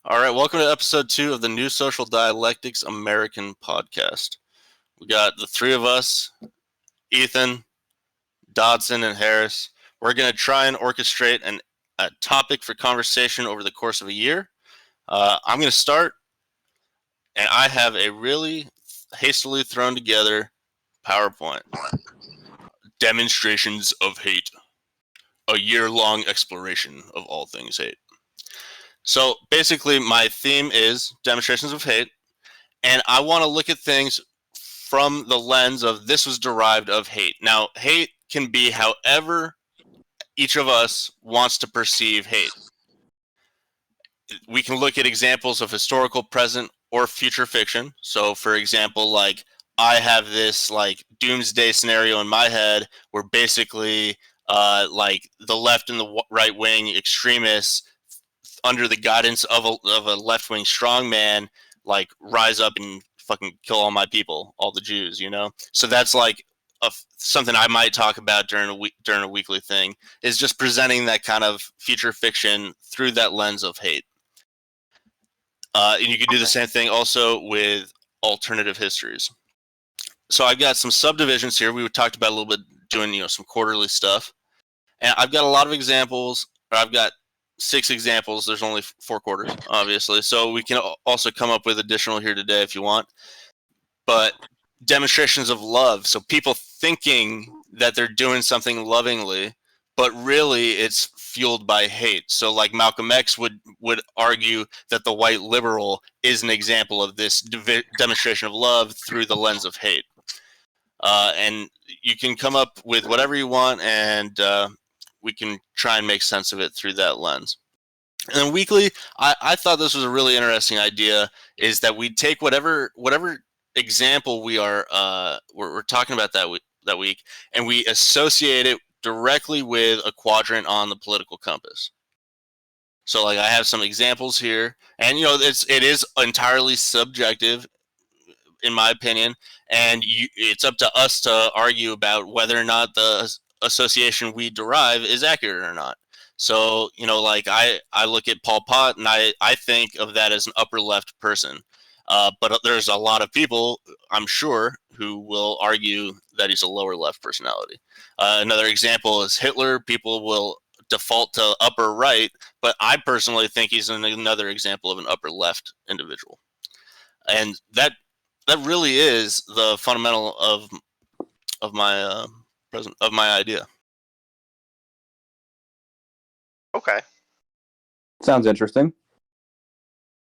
All right, welcome to episode 2 of the New Social Dialectics American podcast. We got the three of us, Ethan, Dodson, and Harris. We're going to try and orchestrate a topic for conversation over the course of a year. I'm going to start, and I have a really hastily thrown together PowerPoint. Demonstrations of hate. A year-long exploration of all things hate. So basically, my theme is demonstrations of hate. And I want to look at things from the lens of this was derived of hate. Now, hate can be however each of us wants to perceive hate. We can look at examples of historical, present, or future fiction. So, for example, like I have this like doomsday scenario in my head where basically like the left and the right wing extremists under the guidance of a left wing strongman like rise up and fucking kill all my people, all the Jews, you know? So that's like something I might talk about during a weekly thing, is just presenting that kind of future fiction through that lens of hate. And you can do the same thing also with alternative histories. So I've got some subdivisions here. We talked about a little bit doing, some quarterly stuff. And I've got a lot of examples, or I've got 6 examples. There's only 4 quarters, obviously. So we can also come up with additional here today if you want. But demonstrations of love. So people thinking that they're doing something lovingly, but really it's fueled by hate. So like Malcolm X would argue that the white liberal is an example of this demonstration of love through the lens of hate. And you can come up with whatever you want, and we can try and make sense of it through that lens. And then weekly, I thought this was a really interesting idea, is that we take whatever example we're talking about that week, and we associate it directly with a quadrant on the political compass. So like I have some examples here, and it is entirely subjective in my opinion, and it's up to us to argue about whether or not the association we derive is accurate or not. So, like I look at Pol Pot and I think of that as an upper left person. But there's a lot of people, I'm sure, who will argue that he's a lower left personality. Another example is Hitler. People will default to upper right, but I personally think he's another example of an upper left individual. And that really is the fundamental of my idea. Okay. Sounds interesting.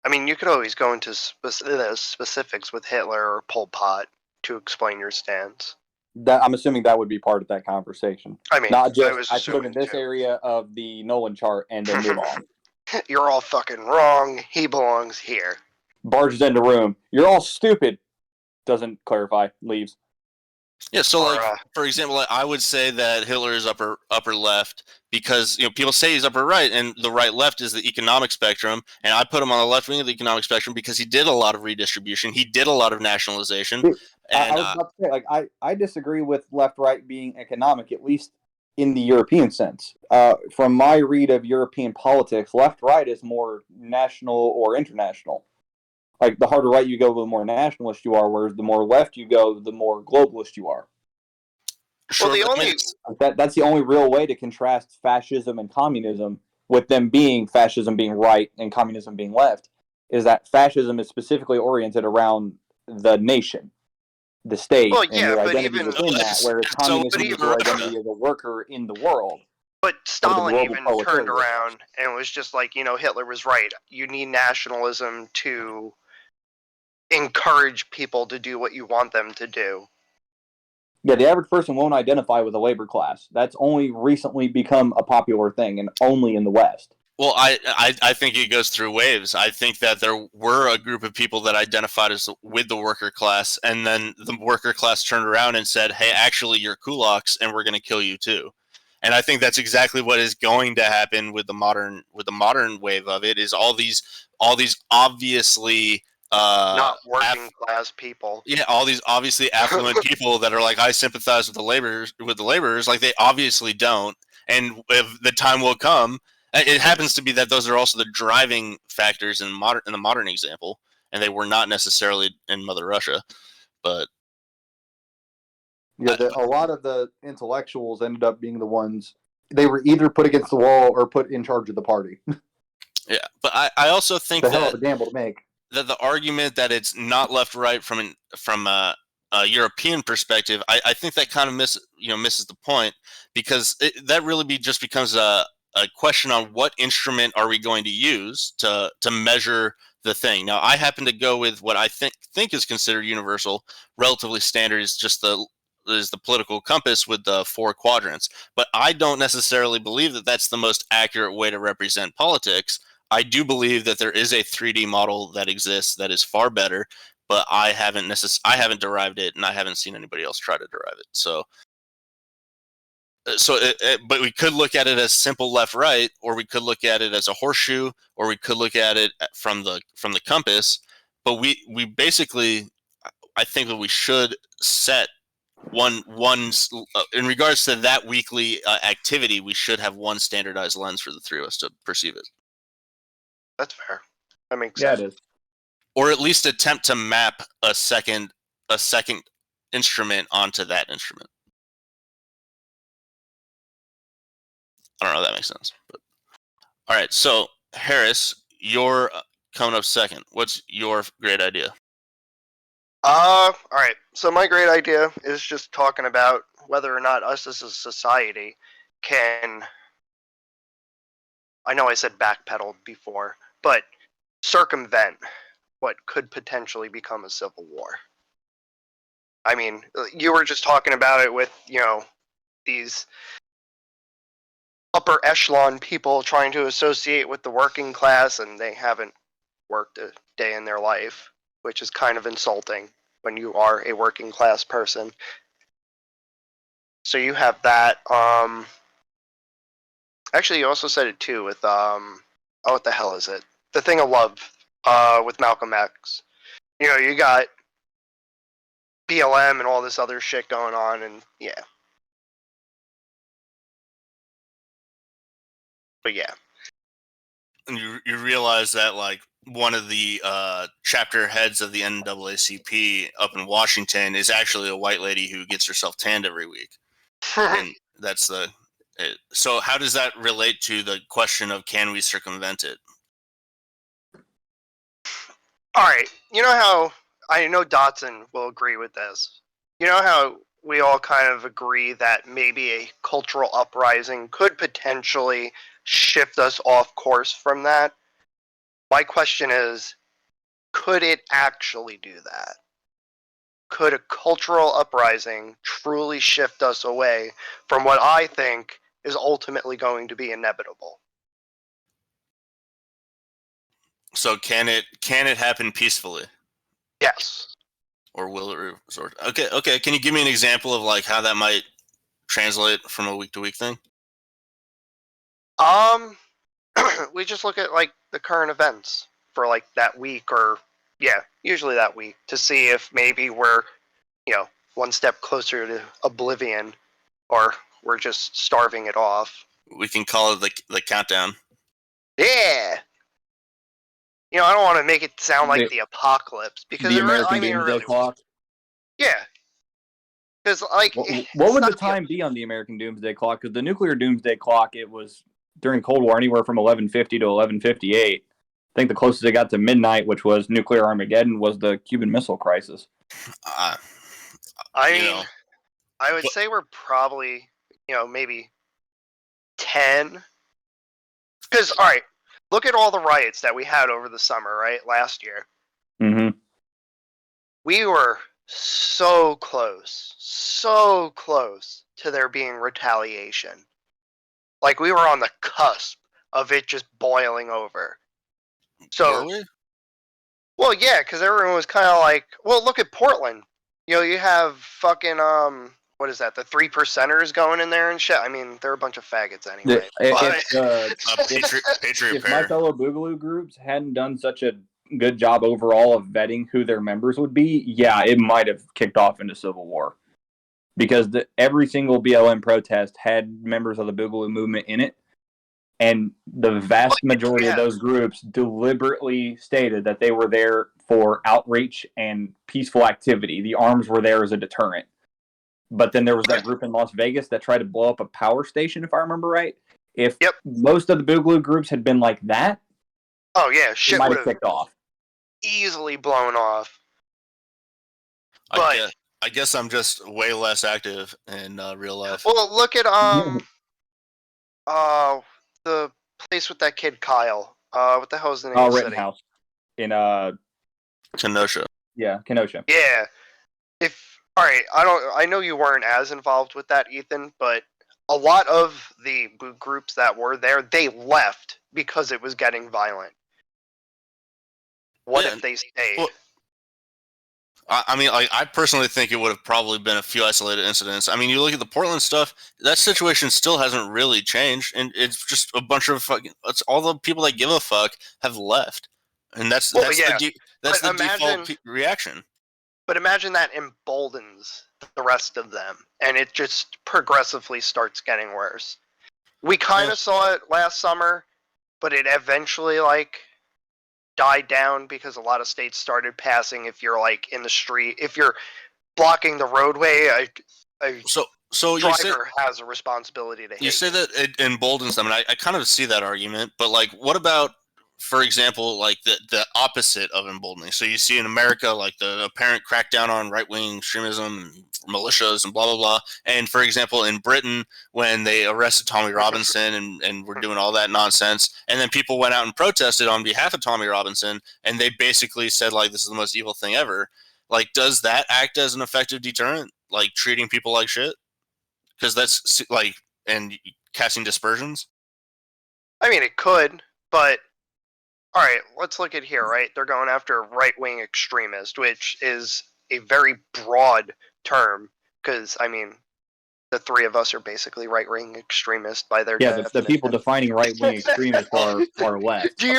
I mean, you could always go into specifics with Hitler or Pol Pot to explain your stance. I'm assuming that would be part of that conversation. I mean, not just I put in this area of the Nolan chart and then move on. You're all fucking wrong. He belongs here. Barges in the room. You're all stupid. Doesn't clarify. Leaves. Yeah, so for example, I would say that Hitler is upper left because people say he's upper right, and the right left is the economic spectrum, and I put him on the left wing of the economic spectrum because he did a lot of redistribution, he did a lot of nationalization. Dude, and, I was about to say, like I disagree with left right being economic, at least in the European sense. From my read of European politics, left right is more national or international. Like, the harder right you go, the more nationalist you are, whereas the more left you go, the more globalist you are. Sure, well, that's the only real way to contrast fascism and communism, with them being fascism being right and communism being left, is that fascism is specifically oriented around the nation, the state, and your identity within that, whereas communism is your identity as a worker in the world. But Stalin even turned around and was just like, Hitler was right. You need nationalism to encourage people to do what you want them to do. Yeah, the average person won't identify with the labor class. That's only recently become a popular thing, and only in the West. Well, I think it goes through waves. I think that there were a group of people that identified with the worker class, and then the worker class turned around and said, hey, actually, you're kulaks, and we're going to kill you too. And I think that's exactly what is going to happen with the modern wave of it, is all these obviously not working class people. Yeah, all these obviously affluent people that are like, I sympathize with the laborers, like they obviously don't. And if the time will come, It happens to be that those are also the driving factors in the modern example, and they were not necessarily in Mother Russia, but yeah, a lot of the intellectuals ended up being the ones they were either put against the wall or put in charge of the party. yeah. But I also think the hell that of a gamble to make. that the argument that it's not left right from a European perspective, I think that kind of misses the point, because that really just becomes a question on what instrument are we going to use to measure the thing. Now, I happen to go with what I think is considered universal, relatively standard, is just the political compass with the 4 quadrants. But I don't necessarily believe that that's the most accurate way to represent politics. I do believe that there is a 3D model that exists that is far better, but I haven't derived it, and I haven't seen anybody else try to derive it. But we could look at it as simple left-right, or we could look at it as a horseshoe, or we could look at it from the compass. But we basically, I think that we should set one in regards to that weekly activity. We should have one standardized lens for the 3 of us to perceive it. That's fair. That makes sense. It is. Or at least attempt to map a second instrument onto that instrument. I don't know if that makes sense. But all right, so Harris, you're coming up second. What's your great idea? All right. So my great idea is just talking about whether or not us as a society can, I know I said backpedal before, but circumvent what could potentially become a civil war. I mean, you were just talking about it with, these upper echelon people trying to associate with the working class, and they haven't worked a day in their life, which is kind of insulting when you are a working class person. So you have that. Actually, you also said it too with what the hell is it? The Thing of Love, with Malcolm X. You got BLM and all this other shit going on, and yeah. But yeah. And you realize that, like, one of the chapter heads of the NAACP up in Washington is actually a white lady who gets herself tanned every week. And that's so how does that relate to the question of can we circumvent it? All right. You know how, I know Dodson will agree with this. You know how we all kind of agree that maybe a cultural uprising could potentially shift us off course from that? My question is, could it actually do that? Could a cultural uprising truly shift us away from what I think is ultimately going to be inevitable? So can it happen peacefully? Yes. Or will it resort? Okay. Can you give me an example of like how that might translate from a week to week thing? We just look at like the current events for like that week, or usually that week, to see if maybe we're, one step closer to oblivion, or we're just starving it off. We can call it the countdown. Yeah. I don't want to make it sound like the apocalypse, because the American Doomsday Clock. Yeah. Because like, what would the time be on the American Doomsday Clock? Because the nuclear Doomsday Clock, it was during Cold War anywhere from 1150 to 1158. I think the closest it got to midnight, which was nuclear Armageddon, was the Cuban Missile Crisis. I would say we're probably, maybe 10. Because, all right, look at all the riots that we had over the summer, right, last year. Mm-hmm. We were so close to there being retaliation. Like, we were on the cusp of it just boiling over. So, were we? Well, yeah, because everyone was kind of like, well, look at Portland. You have fucking, what is that, the 3%ers going in there and shit? I mean, they're a bunch of faggots anyway. Patriot if my fellow Boogaloo groups hadn't done such a good job overall of vetting who their members would be, it might have kicked off into civil war. Because every single BLM protest had members of the Boogaloo movement in it. And the vast majority of Yeah. those groups deliberately stated that they were there for outreach and peaceful activity. The arms were there as a deterrent. But then there was that group in Las Vegas that tried to blow up a power station, if I remember right. If Yep. most of the Boogaloo groups had been like that, Oh yeah, it shit might would have have kicked off. easily blown off. But I guess I'm just way less active in real life. well, look at the place with that kid Kyle. What the hell is the name of the city? Rittenhouse in Kenosha. yeah, Kenosha. Yeah. If all right, I know you weren't as involved with that, Ethan, but a lot of the boot groups that were there, they left because it was getting violent. What if they stayed? Well, I mean, like, I personally think it would have probably been a few isolated incidents. I mean, you look at the Portland stuff; that situation still hasn't really changed, and it's just a bunch of fucking. It's all the people that give a fuck have left, and that's the default reaction. But imagine that emboldens the rest of them, and it just progressively starts getting worse. We kind of saw it last summer, but it eventually died down because a lot of states started passing if you're like in the street, if you're blocking the roadway, a driver has a responsibility to hit you. You say that it emboldens them, and I kind of see that argument, but like, what about, for example, like the opposite of emboldening? So you see in America, like the apparent crackdown on right-wing extremism, and militias, and blah blah blah. And for example, in Britain, when they arrested Tommy Robinson and were doing all that nonsense, and then people went out and protested on behalf of Tommy Robinson, and they basically said like, this is the most evil thing ever. Like, does that act as an effective deterrent? Like treating people like shit? Because that's like, and casting dispersions. I mean, it could, but all right, let's look at here, right? They're going after right-wing extremist, which is a very broad term because, I mean, the three of us are basically right-wing extremists by their definition. The people defining right-wing extremists are left. Do you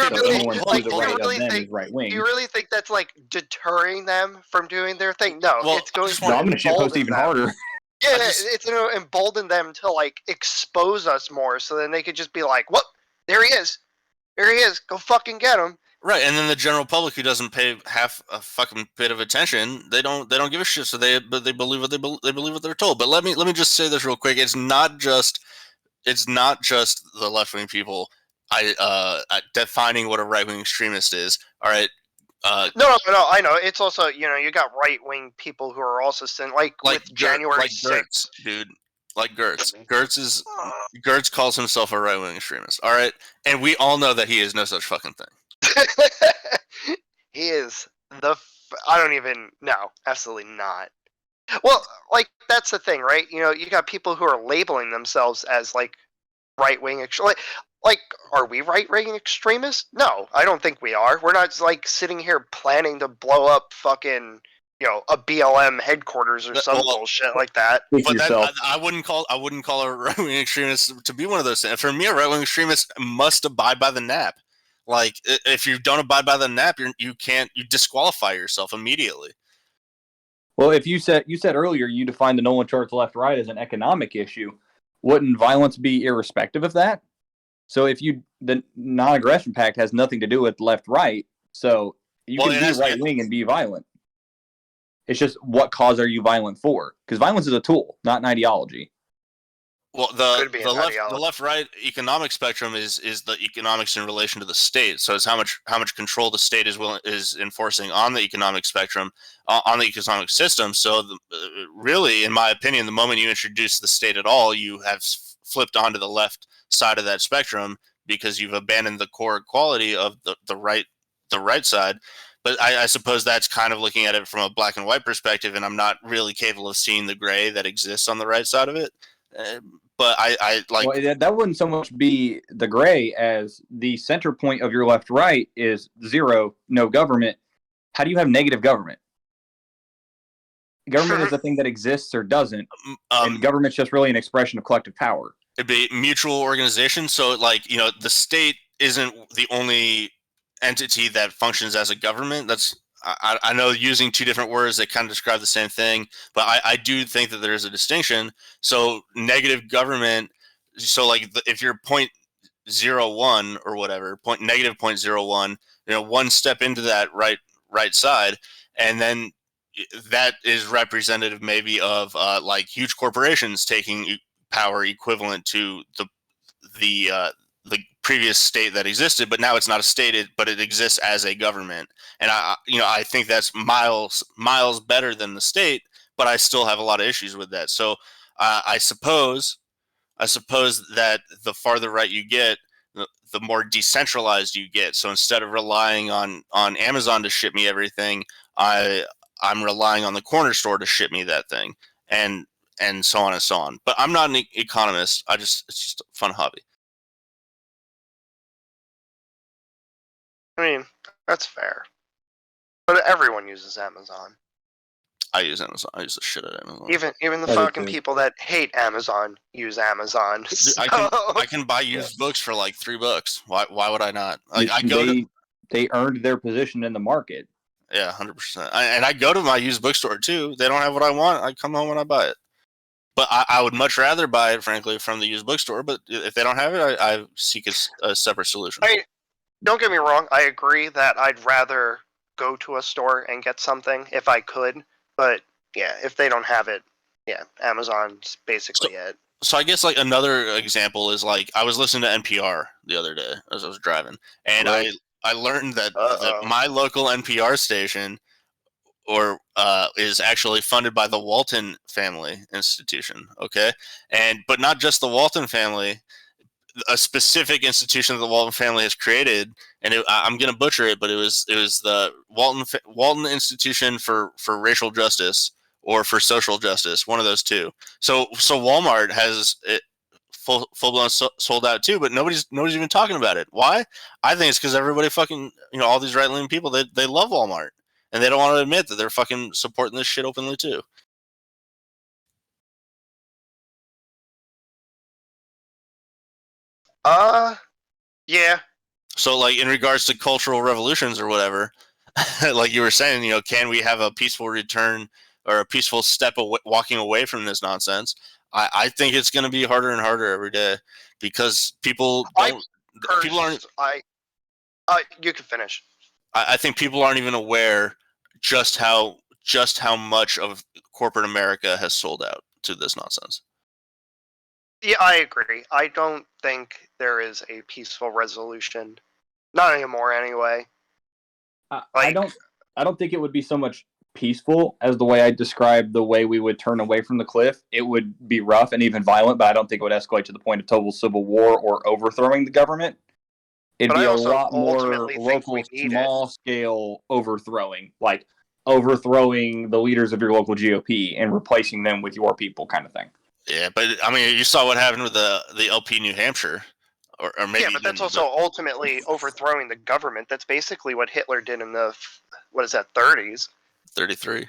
right-wing. Do you really think that's like deterring them from doing their thing? No, it's going to I'm going to shitpost even harder. Yeah, it's going to embolden them to like expose us more, so then they could just be like, "What? There he is! There he is! Go fucking get him!" Right, and then the general public who doesn't pay half a fucking bit of attention, they don't give a shit. So they believe what they believe what they're told. But let me just say this real quick. It's not just the left wing people. Defining what a right wing extremist is. All right. No, I know. It's also, you got right wing people who are also like with January 6th, dude. Like Gertz. Gertz calls himself a right wing extremist. All right, and we all know that he is no such fucking thing. He is I don't even know. Absolutely not. Well, like that's the thing, right? You got people who are labeling themselves as like right wing like, are we right-wing extremists? No, I don't think we are. We're not like sitting here planning to blow up fucking, a BLM headquarters or some bullshit like that. But I wouldn't call a right-wing extremist to be one of those things. For me, a right-wing extremist must abide by the NAP. Like, if you don't abide by the NAP, you disqualify yourself immediately. Well, if you said earlier you defined the Nolan Charts left-right as an economic issue, wouldn't violence be irrespective of that? So the non-aggression pact has nothing to do with left-right, so you can be right-wing and be violent. It's just, what cause are you violent for? Because violence is a tool, not an ideology. Well, the left-right economic spectrum is the economics in relation to the state. So it's how much control the state is enforcing on the economic spectrum, on the economic system. So really, in my opinion, the moment you introduce the state at all, you have flipped onto the left side of that spectrum because you've abandoned the core quality of the right side. But I suppose that's kind of looking at it from a black and white perspective, and I'm not really capable of seeing the gray that exists on the right side of it. But I like... Well, that wouldn't so much be the gray as the center point of your left-right is zero, no government. How do you have negative government? Government is the thing that exists or doesn't, and government's just really an expression of collective power. It'd be mutual organization. So, like, the state isn't the only entity that functions as a government. I know using two different words that kind of describe the same thing, but I do think that there is a distinction. So negative government. So like if your point 0.01 or whatever, negative 0.01, one step into that right side, and then that is representative maybe of like huge corporations taking power equivalent to the previous state that existed, but now it's not a state, but it exists as a government. And I think that's miles better than the state, but I still have a lot of issues with that. So I suppose that the farther right you get, the more decentralized you get. So instead of relying on Amazon to ship me everything, I'm relying on the corner store to ship me that thing, and so on and so on. But I'm not an economist. It's just a fun hobby. I mean, that's fair. But everyone uses Amazon. I use Amazon. I use the shit out of Amazon. Even the fucking people that hate Amazon use Amazon. So... I can buy used books for like $3. Why would I not? Like they earned their position in the market. Yeah, 100%. And I go to my used bookstore too. They don't have what I want. I come home and I buy it. But I would much rather buy it, frankly, from the used bookstore. But if they don't have it, I seek a separate solution. Don't get me wrong. I agree that I'd rather go to a store and get something if I could. But yeah, if they don't have it, yeah, Amazon's basically it. So I guess like another example is like I was listening to NPR the other day as I was driving, and I learned that my local NPR station is actually funded by the Walton Family Institution. Okay, but not just the Walton family. A specific institution that the Walton family has created, and I'm going to butcher it, but it was the Walton Institution for Racial Justice or for Social Justice, one of those two. So Walmart has it full blown sold out too, but nobody's even talking about it. Why? I think it's because everybody fucking all these right leaning people they love Walmart and they don't want to admit that they're fucking supporting this shit openly too. Yeah. So, like, in regards to cultural revolutions or whatever, like you were saying, can we have a peaceful return or a peaceful step walking away from this nonsense? I think it's going to be harder and harder every day because people don't. People aren't. You can finish. I think people aren't even aware just how much of corporate America has sold out to this nonsense. Yeah, I agree. I don't think there is a peaceful resolution. Not anymore, anyway. I don't think it would be so much peaceful as the way I described the way we would turn away from the cliff. It would be rough and even violent, but I don't think it would escalate to the point of total civil war or overthrowing the government. It'd be a lot more local, small-scale overthrowing, like overthrowing the leaders of your local GOP and replacing them with your people kind of thing. Yeah, but I mean, you saw what happened with the LP New Hampshire, or maybe. Yeah, but that's also ultimately overthrowing the government. That's basically what Hitler did in the 30s. 33.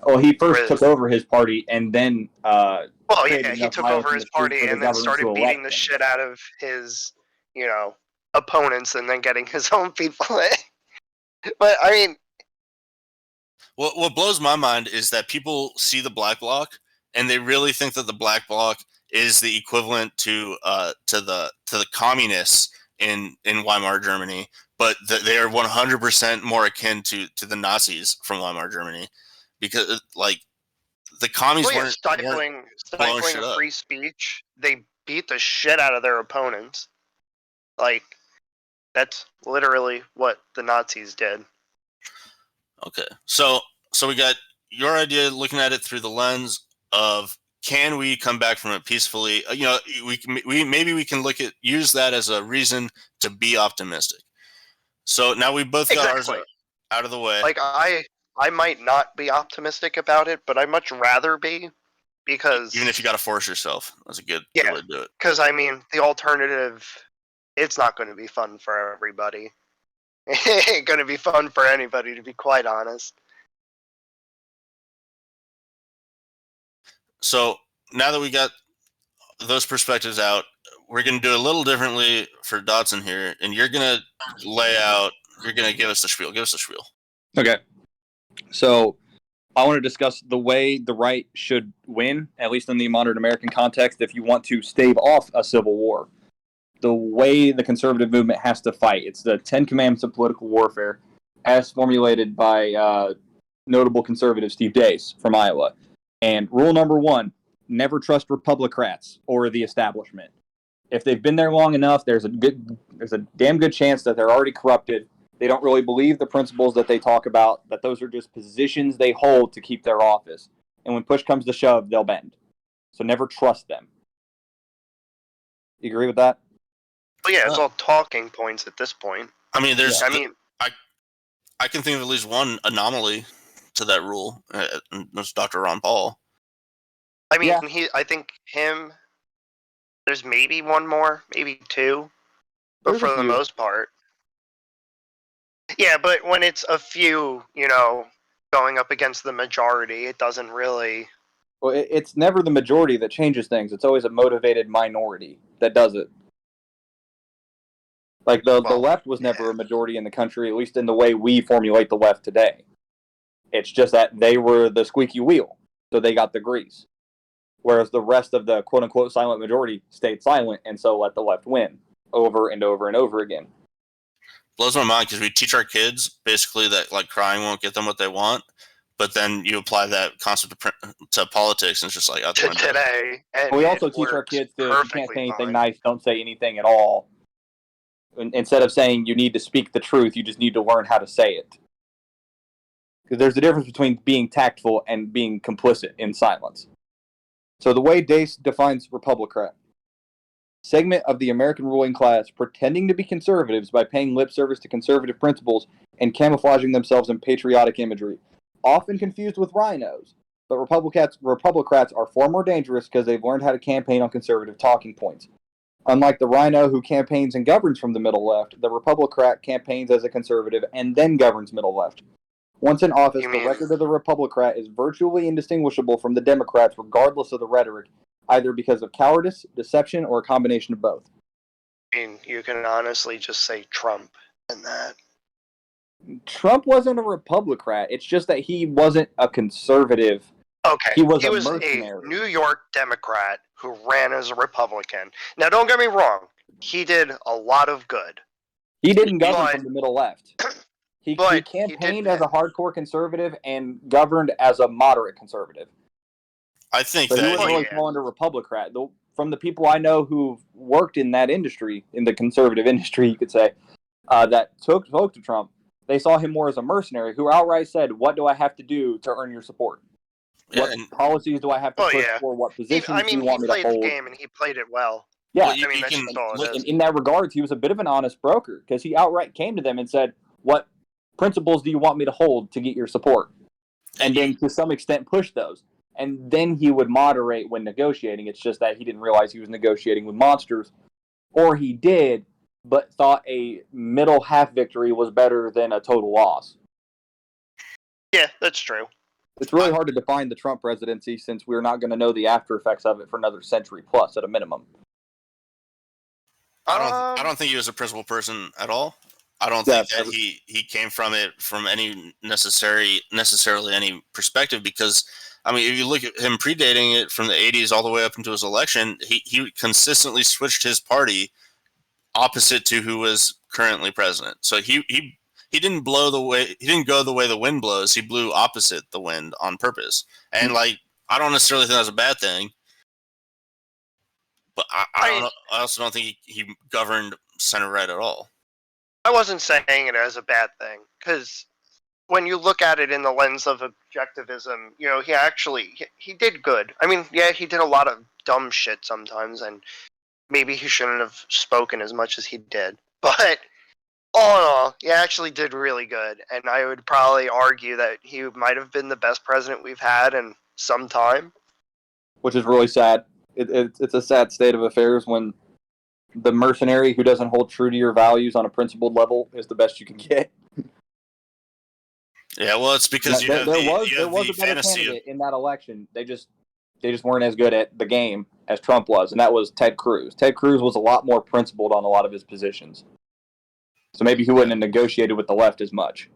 Well, he first took over his party, and then. He took over his party and then started beating the shit out of his, opponents, and then getting his own people. But I mean, what blows my mind is that people see the Black Bloc and they really think that the Black Bloc is the equivalent to the communists in Weimar Germany, but they are 100% more akin to the Nazis from Weimar Germany, because like the commies weren't stifling free speech. They beat the shit out of their opponents. Like, that's literally what the Nazis did. Okay, so we got your idea, looking at it through the lens of, can we come back from it peacefully? We can use that as a reason to be optimistic. So now we both got ours out of the way. Like, I might not be optimistic about it, but I'd much rather be, because even if you got to force yourself, that's a good way to do it. Because I mean, the alternative, it's not going to be fun for everybody. It ain't going to be fun for anybody, to be quite honest. So now that we got those perspectives out, we're going to do it a little differently for Dodson here, and you're going to you're going to give us the spiel. Give us the spiel. Okay. So I want to discuss the way the right should win, at least in the modern American context, if you want to stave off a civil war. the way the conservative movement has to fight. It's the 10 Commandments of political warfare, as formulated by notable conservative Steve Deace from Iowa. And rule number 1, never trust Republicrats or the establishment. If they've been there long enough, there's a damn good chance that they're already corrupted. They don't really believe the principles that they talk about, that those are just positions they hold to keep their office. And when push comes to shove, they'll bend. So never trust them. You agree with that? Well, yeah, it's all talking points at this point. I mean, I can think of at least one anomaly to that rule. That's Dr. Ron Paul. I mean, I think him. There's maybe one more, maybe two, but for the most part, yeah. But when it's a few, going up against the majority, it doesn't really. Well, it's never the majority that changes things. It's always a motivated minority that does it. Like the left was never a majority in the country, at least in the way we formulate the left today. It's just that they were the squeaky wheel, so they got the grease. Whereas the rest of the quote-unquote silent majority stayed silent and so let the left win over and over and over again. Blows my mind because we teach our kids basically that like crying won't get them what they want, but then you apply that concept to politics and it's just like out the window. Today. And we also teach our kids to, if you can't say anything nice, don't say anything at all. Instead of saying you need to speak the truth, you just need to learn how to say it. Because there's a difference between being tactful and being complicit in silence. So the way Deace defines Republicrat: segment of the American ruling class pretending to be conservatives by paying lip service to conservative principles and camouflaging themselves in patriotic imagery, often confused with rhinos. But Republicrats are far more dangerous because they've learned how to campaign on conservative talking points. Unlike the rhino who campaigns and governs from the middle left, the Republicrat campaigns as a conservative and then governs middle left. Once in office, the record of the Republicrat is virtually indistinguishable from the Democrats regardless of the rhetoric, either because of cowardice, deception, or a combination of both. I mean, you can honestly just say Trump and that. Trump wasn't a Republicrat. It's just that he wasn't a conservative. Okay, he was a mercenary. A New York Democrat who ran as a Republican. Now, don't get me wrong. He did a lot of good. He didn't govern from the middle left. He campaigned as a hardcore conservative and governed as a moderate conservative. I think so he wasn't really fall under Republicrat. From the people I know who've worked in that industry, in the conservative industry, you could say, that spoke to Trump, they saw him more as a mercenary who outright said, "What do I have to do to earn your support? What policies do I have to push for? What positions do you want me to hold?" He played the game and he played it well. Yeah, well, that's just all it is. In that regard, he was a bit of an honest broker because he outright came to them and said, "What principles do you want me to hold to get your support?" And then to some extent push those. And then he would moderate when negotiating. It's just that he didn't realize he was negotiating with monsters. Or he did, but thought a middle half victory was better than a total loss. Yeah, that's true. It's really hard to define the Trump presidency since we're not going to know the after effects of it for another century plus at a minimum. I don't think he was a principled person at all. I don't think that he came from it from any necessarily any perspective because, I mean, if you look at him predating it from the 80s all the way up into his election, he consistently switched his party opposite to who was currently president. So he didn't go the way the wind blows. He blew opposite the wind on purpose. And I don't necessarily think that's a bad thing. But I also don't think he governed center right at all. I wasn't saying it as a bad thing because when you look at it in the lens of objectivism, he did good. I mean, yeah, he did a lot of dumb shit sometimes, and maybe he shouldn't have spoken as much as he did. But all in all, he actually did really good, and I would probably argue that he might have been the best president we've had in some time. Which is really sad. It's a sad state of affairs when the mercenary who doesn't hold true to your values on a principled level is the best you can get. Yeah, well, it's because there was a better candidate in that election. They just weren't as good at the game as Trump was, and that was Ted Cruz. Ted Cruz was a lot more principled on a lot of his positions. So maybe he wouldn't have negotiated with the left as much.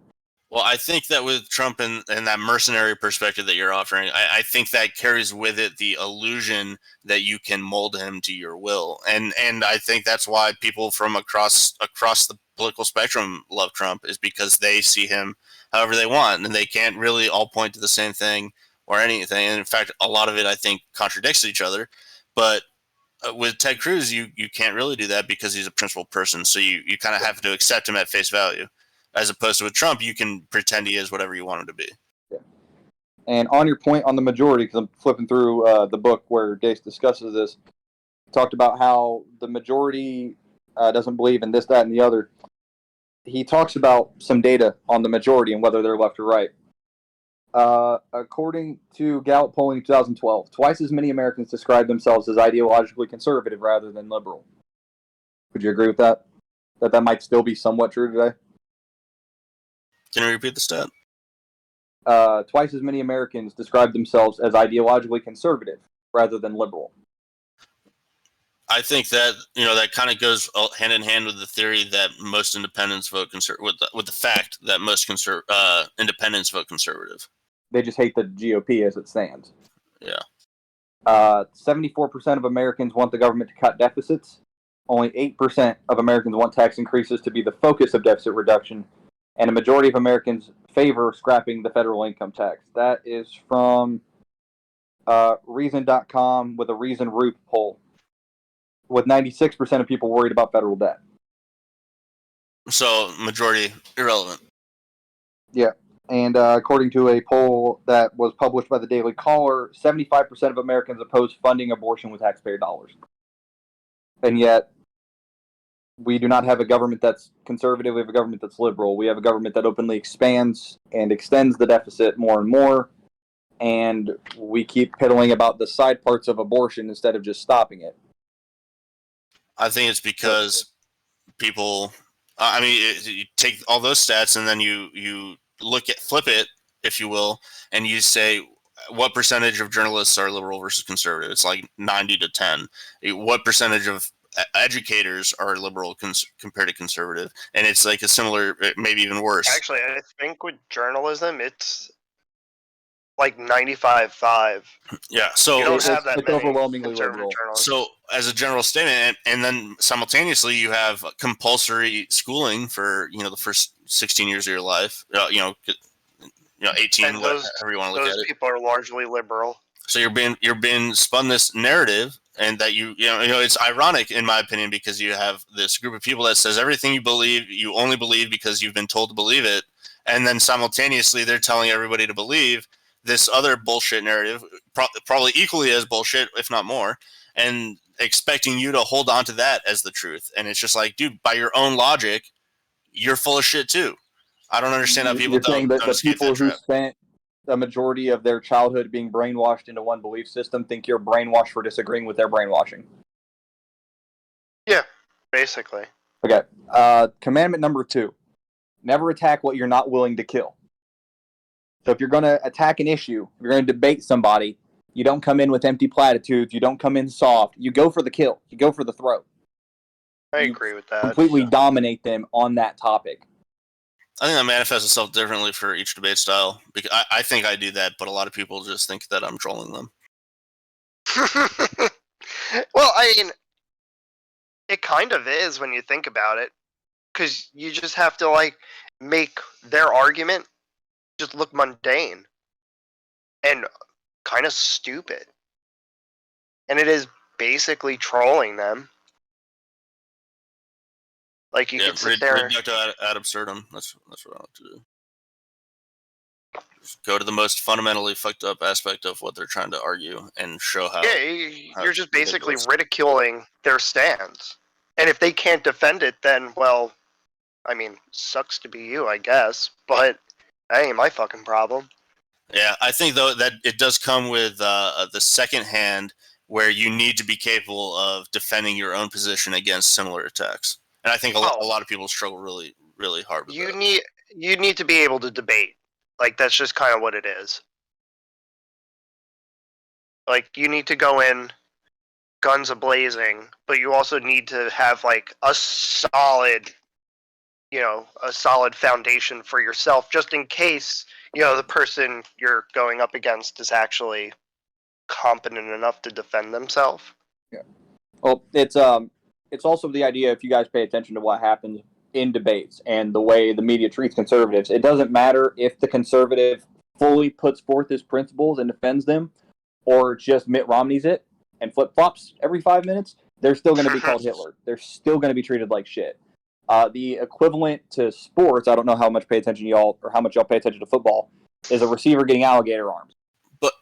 Well, I think that with Trump and that mercenary perspective that you're offering, I think that carries with it the illusion that you can mold him to your will, and I think that's why people from across the political spectrum love Trump, is because they see him however they want, and they can't really all point to the same thing or anything. And in fact, a lot of it I think contradicts each other. But with Ted Cruz, you can't really do that because he's a principled person. So you kind of have to accept him at face value. As opposed to with Trump, you can pretend he is whatever you want him to be. Yeah. And on your point on the majority, because I'm flipping through the book where Deace discusses this, talked about how the majority doesn't believe in this, that, and the other. He talks about some data on the majority and whether they're left or right. According to Gallup polling in 2012, twice as many Americans describe themselves as ideologically conservative rather than liberal. Would you agree with that? That might still be somewhat true today? Can you repeat the stat? Twice as many Americans describe themselves as ideologically conservative rather than liberal. I think that that kind of goes hand in hand with the theory that most independents vote with the fact that most independents vote conservative. They just hate the GOP as it stands. Yeah. 74% of Americans want the government to cut deficits. Only 8% of Americans want tax increases to be the focus of deficit reduction, and a majority of Americans favor scrapping the federal income tax. That is from Reason.com with a Reason Root poll, with 96% of people worried about federal debt. So, majority irrelevant. Yeah. And according to a poll that was published by the Daily Caller, 75% of Americans oppose funding abortion with taxpayer dollars. And yet, we do not have a government that's conservative. We have a government that's liberal. We have a government that openly expands and extends the deficit more and more. And we keep piddling about the side parts of abortion instead of just stopping it. I think it's because people, you take all those stats and then you flip it, if you will, and you say, what percentage of journalists are liberal versus conservative? It's like 90 to 10. What percentage of educators are liberal compared to conservative? And it's like a similar, maybe even worse. Actually, I think with journalism, it's like 95-5. Yeah, so you don't have that it's many overwhelmingly conservative liberal. journalists. So, as a general statement, and then simultaneously, you have compulsory schooling for the first 16 years of your life. 18, and those, however you want to look at it. Those people are largely liberal. So you're being spun this narrative, and that it's ironic in my opinion, because you have this group of people that says everything you believe, you only believe because you've been told to believe it, and then simultaneously they're telling everybody to believe this other bullshit narrative, probably equally as bullshit, if not more, and expecting you to hold on to that as the truth. And it's just like, dude, by your own logic, you're full of shit too. I don't understand how people You're saying that the escape people that who trap. spent a majority of their childhood being brainwashed into one belief system think you're brainwashed for disagreeing with their brainwashing. Yeah, basically. Okay. Commandment number 2: never attack what you're not willing to kill. So if you're going to attack an issue, if you're going to debate somebody, you don't come in with empty platitudes. You don't come in soft. You go for the kill. You go for the throat. I agree with that. Completely dominate them on that topic. I think that manifests itself differently for each debate style. Because I think I do that, but a lot of people just think that I'm trolling them. Well, I mean, it kind of is when you think about it, because you just have to make their argument just look mundane and kind of stupid, and it is basically trolling them. Like you could sit there. Reducto ad absurdum. That's what I like to do. Just go to the most fundamentally fucked up aspect of what they're trying to argue and show how. Yeah, you're just basically ridiculing their stance, and if they can't defend it, then well, I mean, sucks to be you, I guess, but that ain't my fucking problem. Yeah, I think though that it does come with the second hand, where you need to be capable of defending your own position against similar attacks. And I think a lot of people struggle really, really hard with that. You need to be able to debate. Like, that's just kind of what it is. Like, you need to go in guns a-blazing, but you also need to have, a solid a solid foundation for yourself, just in case the person you're going up against is actually competent enough to defend themselves. Yeah. Well, it's also the idea, if you guys pay attention to what happens in debates and the way the media treats conservatives, it doesn't matter if the conservative fully puts forth his principles and defends them, or just Mitt Romney's it and flip flops every 5 minutes. They're still going to be called Hitler. They're still going to be treated like shit. The equivalent to sports, I don't know how much pay attention y'all, or how much y'all pay attention to football, is a receiver getting alligator arms. But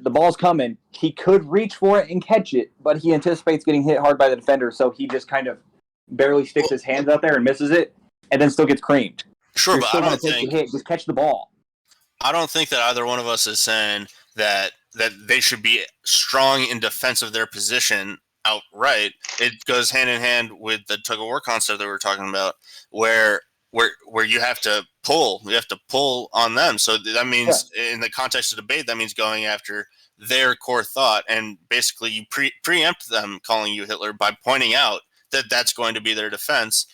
the ball's coming. He could reach for it and catch it, but he anticipates getting hit hard by the defender, so he just kind of barely sticks his hands out there and misses it, and then still gets creamed. Sure, You're but still I going don't to take think the hit. Just catch the ball. I don't think that either one of us is saying that they should be strong in defense of their position outright. It goes hand in hand with the tug of war concept that we were talking about, where you have to pull. You have to pull on them. So that means, in the context of debate, that means going after their core thought, and basically you preempt them calling you Hitler by pointing out that that's going to be their defense,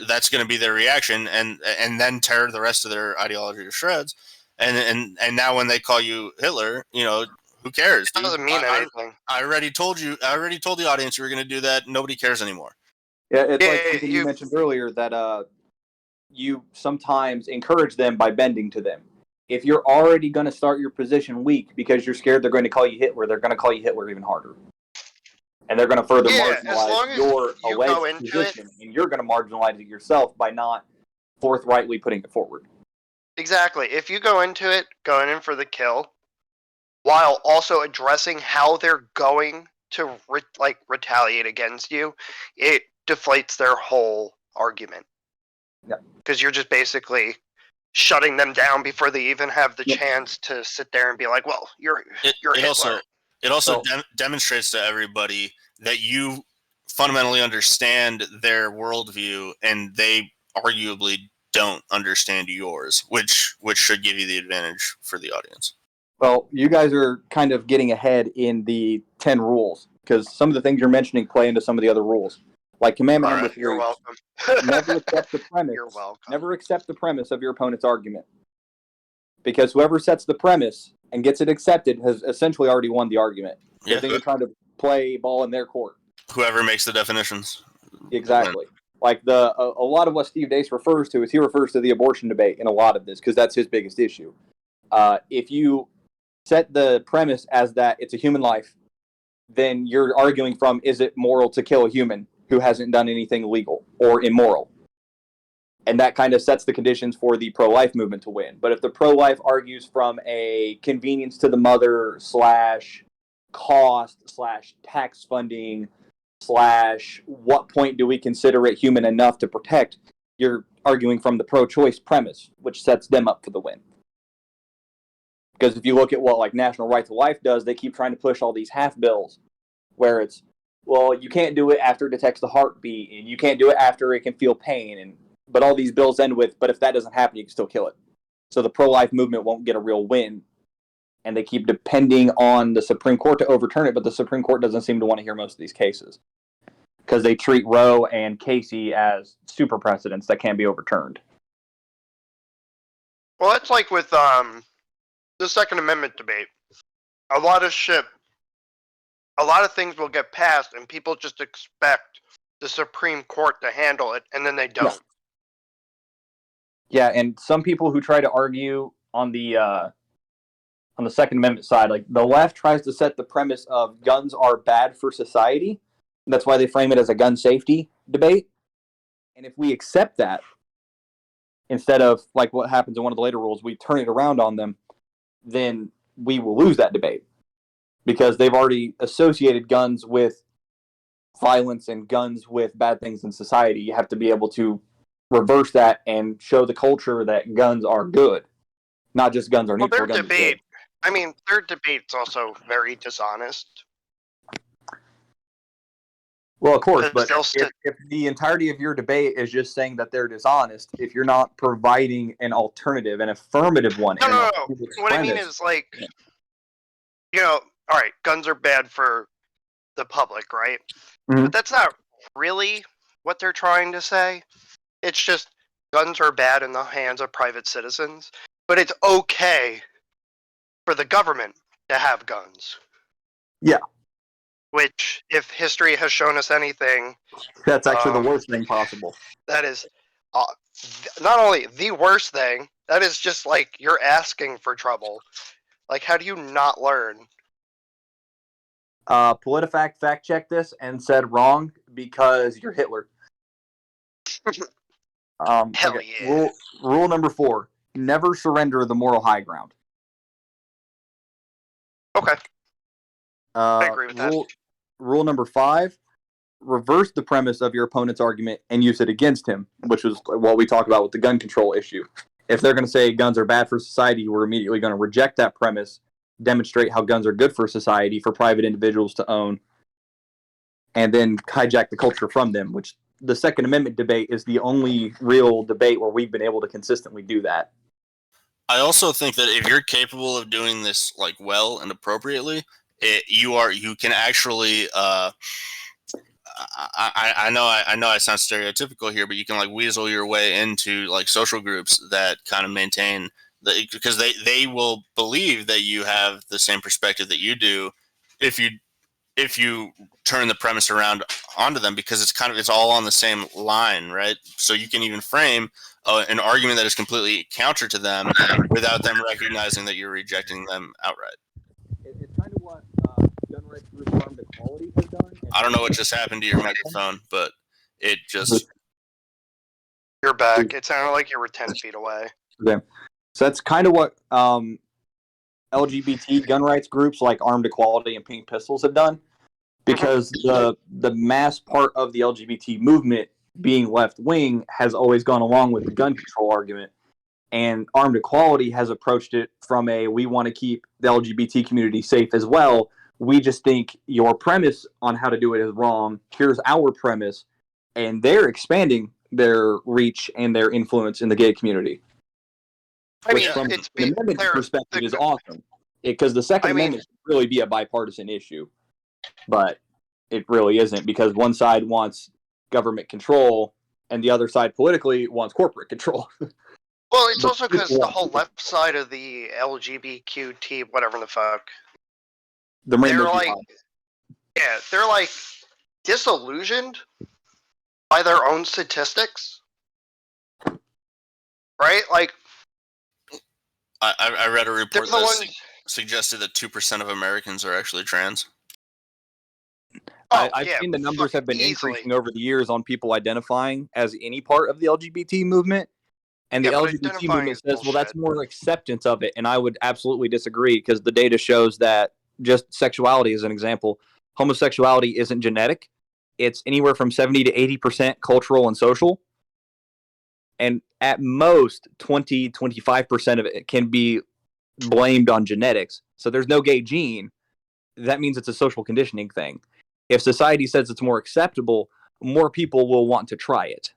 that's going to be their reaction, and then tear the rest of their ideology to shreds. And now when they call you Hitler, who cares? It doesn't mean anything. I already told you. I already told the audience you were going to do that. Nobody cares anymore. Yeah, it's like something you mentioned earlier, that you sometimes encourage them by bending to them. If you're already going to start your position weak because you're scared they're going to call you Hitler, they're going to call you Hitler even harder. And they're going to further marginalize your alleged position, and you're going to marginalize it yourself by not forthrightly putting it forward. Exactly. If you go into it, going in for the kill, while also addressing how they're going to retaliate against you, it deflates their whole argument. Yeah. Because you're just basically shutting them down before they even have the chance to sit there and be like, "Well, you're Hitler." It also demonstrates to everybody that you fundamentally understand their worldview, and they arguably don't understand yours, which should give you the advantage for the audience. Well, you guys are kind of getting ahead in the 10 rules, because some of the things you're mentioning play into some of the other rules. Like commandment number 3. You're welcome. Never accept the premise. You're welcome. Never accept the premise of your opponent's argument. Because whoever sets the premise and gets it accepted has essentially already won the argument. Because they're trying to play ball in their court. Whoever makes the definitions. Exactly. Like a lot of what Steve Deace refers to is he refers to the abortion debate in a lot of this, because that's his biggest issue. If you set the premise as that it's a human life, then you're arguing from, is it moral to kill a human who hasn't done anything illegal or immoral? And that kind of sets the conditions for the pro-life movement to win. But if the pro-life argues from a convenience to the mother / cost / tax funding / what point do we consider it human enough to protect, you're arguing from the pro-choice premise, which sets them up for the win. Because if you look at what National Right to Life does, they keep trying to push all these half bills where it's, well, you can't do it after it detects the heartbeat, and you can't do it after it can feel pain, but all these bills end with, but if that doesn't happen, you can still kill it. So the pro-life movement won't get a real win, and they keep depending on the Supreme Court to overturn it, but the Supreme Court doesn't seem to want to hear most of these cases, because they treat Roe and Casey as super precedents that can't be overturned. Well, it's like with the Second Amendment debate. A lot of things will get passed, and people just expect the Supreme Court to handle it, and then they don't. Yeah, and some people who try to argue on the Second Amendment side, the left tries to set the premise of guns are bad for society. That's why they frame it as a gun safety debate. And if we accept that, instead of what happens in one of the later rules, we turn it around on them, then we will lose that debate. Because they've already associated guns with violence and guns with bad things in society. You have to be able to reverse that and show the culture that guns are good, not just guns are neutral. Their debate's also very dishonest. Well, of course, but if the entirety of your debate is just saying that they're dishonest, if you're not providing an alternative, an affirmative one. No. What I mean is, all right, guns are bad for the public, right? Mm-hmm. But that's not really what they're trying to say. It's just guns are bad in the hands of private citizens, but it's okay for the government to have guns. Yeah. Which, if history has shown us anything, That's actually the worst thing possible. that is not only the worst thing, that is just like you're asking for trouble. Like, how do you not learn? PolitiFact fact checked this and said wrong because you're Hitler. Hell okay. yeah. Rule number 4: never surrender the moral high ground. Okay, I agree with that. Rule number 5: reverse the premise of your opponent's argument and use it against him, which was what we talked about with the gun control issue. If they're going to say guns are bad for society, we're immediately going to reject that premise, demonstrate how guns are good for society, for private individuals to own, and then hijack the culture from them, which the Second Amendment debate is the only real debate where we've been able to consistently do that. I also think that if you're capable of doing this like well and appropriately, you can actually I know I sound stereotypical here, but you can like weasel your way into like social groups that kind of maintain because they will believe that you have the same perspective that you do if you turn the premise around onto them, because it's all on the same line, right? So you can even frame an argument that is completely counter to them without them recognizing that you're rejecting them outright. It's kind of what gun rights group Armed Equality has done. I don't know what just happened to your microphone, but it just... You're back. It sounded like you were 10 feet away. Okay. So that's kind of what LGBT gun rights groups like Armed Equality and Pink Pistols have done, because the mass part of the LGBT movement, being left wing, has always gone along with the gun control argument. And Armed Equality has approached it from we want to keep the LGBT community safe as well. We just think your premise on how to do it is wrong. Here's our premise. And they're expanding their reach and their influence in the gay community. I mean, from it's the amendment perspective is awesome, because the Second Amendment should really be a bipartisan issue, but it really isn't, because one side wants government control and the other side politically wants corporate control. Well, it's also because the whole left side of the LGBTQT, whatever the fuck, they're like disillusioned by their own statistics, right? Like, I read a report that suggested that 2% of Americans are actually trans. I've seen the numbers have been increasing over the years on people identifying as any part of the LGBT movement. And the LGBT movement says, well, that's more acceptance of it. And I would absolutely disagree, because the data shows that, just sexuality as an example, homosexuality isn't genetic. It's anywhere from 70 to 80% cultural and social. And at most, 20, 25% of it can be blamed on genetics. So there's no gay gene. That means it's a social conditioning thing. If society says it's more acceptable, more people will want to try it.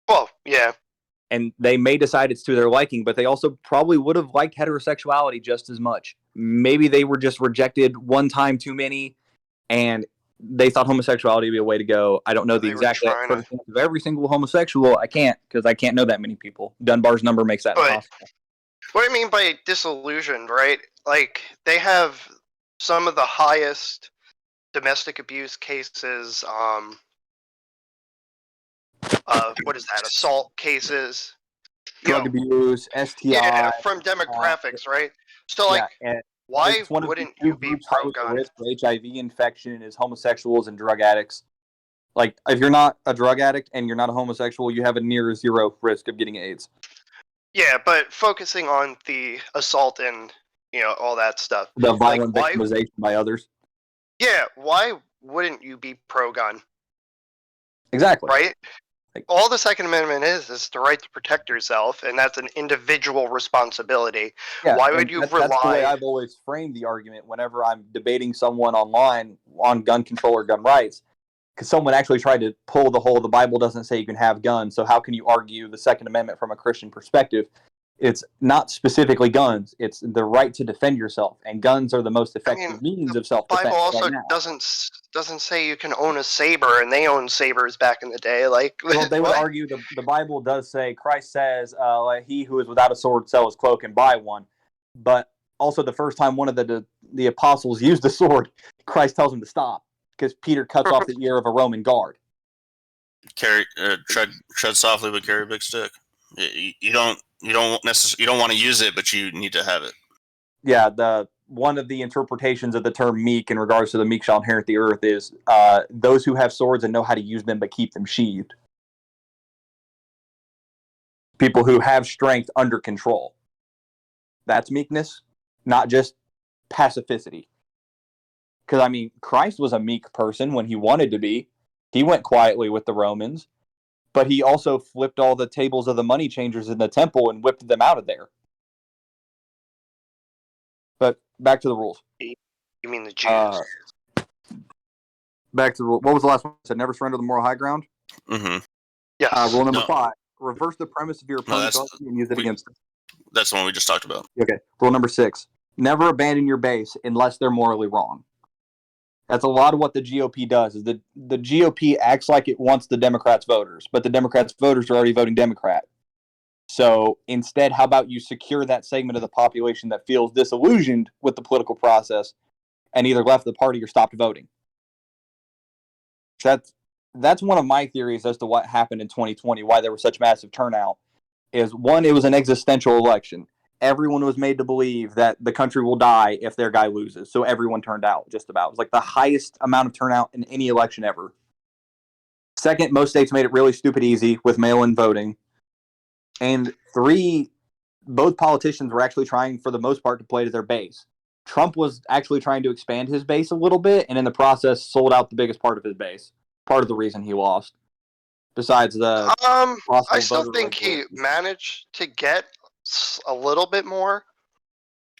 Well, yeah. And they may decide it's to their liking, but they also probably would have liked heterosexuality just as much. Maybe they were just rejected one time too many, and they thought homosexuality would be a way to go. I don't know the exact circumstance of every single homosexual. I can't, because I can't know that many people. Dunbar's number makes that impossible. What I mean by disillusioned, right? Like, they have some of the highest domestic abuse cases, what is that? Assault cases, drug abuse, STI. Yeah, from demographics, right? So, like, why wouldn't you be pro-gun? Risk for HIV infection is homosexuals and drug addicts. Like, if you're not a drug addict and you're not a homosexual, you have a near zero risk of getting AIDS. Yeah, but focusing on the assault and, all that stuff. The violent victimization by others. Yeah, why wouldn't you be pro-gun? Exactly. Right? All the Second Amendment is the right to protect yourself, and that's an individual responsibility. Yeah, why would you rely... That's the way I've always framed the argument whenever I'm debating someone online on gun control or gun rights, because someone actually tried to pull the Bible doesn't say you can have guns, so how can you argue the Second Amendment from a Christian perspective? It's not specifically guns. It's the right to defend yourself, and guns are the most effective means of self-defense. Bible also right now. doesn't say you can own a saber, and they owned sabers back in the day. Like, well, they would what? argue the Bible does say, Christ says, "He who is without a sword sell his cloak and buy one." But also, the first time one of the apostles used a sword, Christ tells him to stop because Peter cuts off the ear of a Roman guard. Tread softly, but carry a big stick. You don't want to use it, but you need to have it. Yeah, one of the interpretations of the term meek in regards to the meek shall inherit the earth is those who have swords and know how to use them but keep them sheathed. People who have strength under control. That's meekness, not just pacificity. Because, I mean, Christ was a meek person when he wanted to be. He went quietly with the Romans, but he also flipped all the tables of the money changers in the temple and whipped them out of there. But back to the rules. You mean the Jews? Back to the rule. What was the last one? It said never surrender the moral high ground? Mm-hmm. Yes. Rule number 5. Reverse the premise of your opponent's argument and use it against them. That's the one we just talked about. Okay. Rule number 6. Never abandon your base unless they're morally wrong. That's a lot of what the GOP does. Is the GOP acts like it wants the Democrats' voters, but the Democrats' voters are already voting Democrat. So instead, how about you secure that segment of the population that feels disillusioned with the political process and either left the party or stopped voting? That's one of my theories as to what happened in 2020, why there was such massive turnout. Is one, it was an existential election. Everyone was made to believe that the country will die if their guy loses. So everyone turned out, just about. It was like the highest amount of turnout in any election ever. Second, most states made it really stupid easy with mail-in voting. And 3, both politicians were actually trying, for the most part, to play to their base. Trump was actually trying to expand his base a little bit, and in the process sold out the biggest part of his base. Part of the reason he lost. Besides the... I still think he managed to get a little bit more.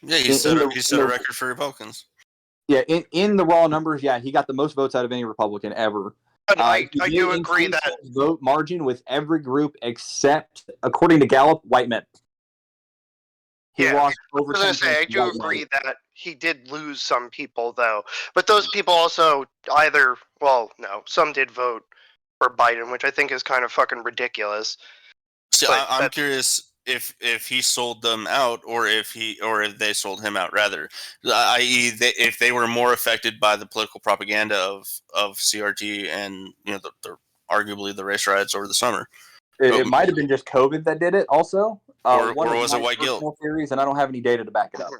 Yeah, he set a record for Republicans. Yeah, in the raw numbers, yeah, he got the most votes out of any Republican ever. But I do agree that vote margin with every group except, according to Gallup, white men. He lost over. I do agree that he did lose some people, though. But those people also some did vote for Biden, which I think is kind of fucking ridiculous. See, I'm curious if he sold them out, or if they sold him out, rather, i.e., if they were more affected by the political propaganda of CRT and the arguably the race riots over the summer. It might have been just COVID that did it, also. Or was it white guilt? Theories, and I don't have any data to back it up.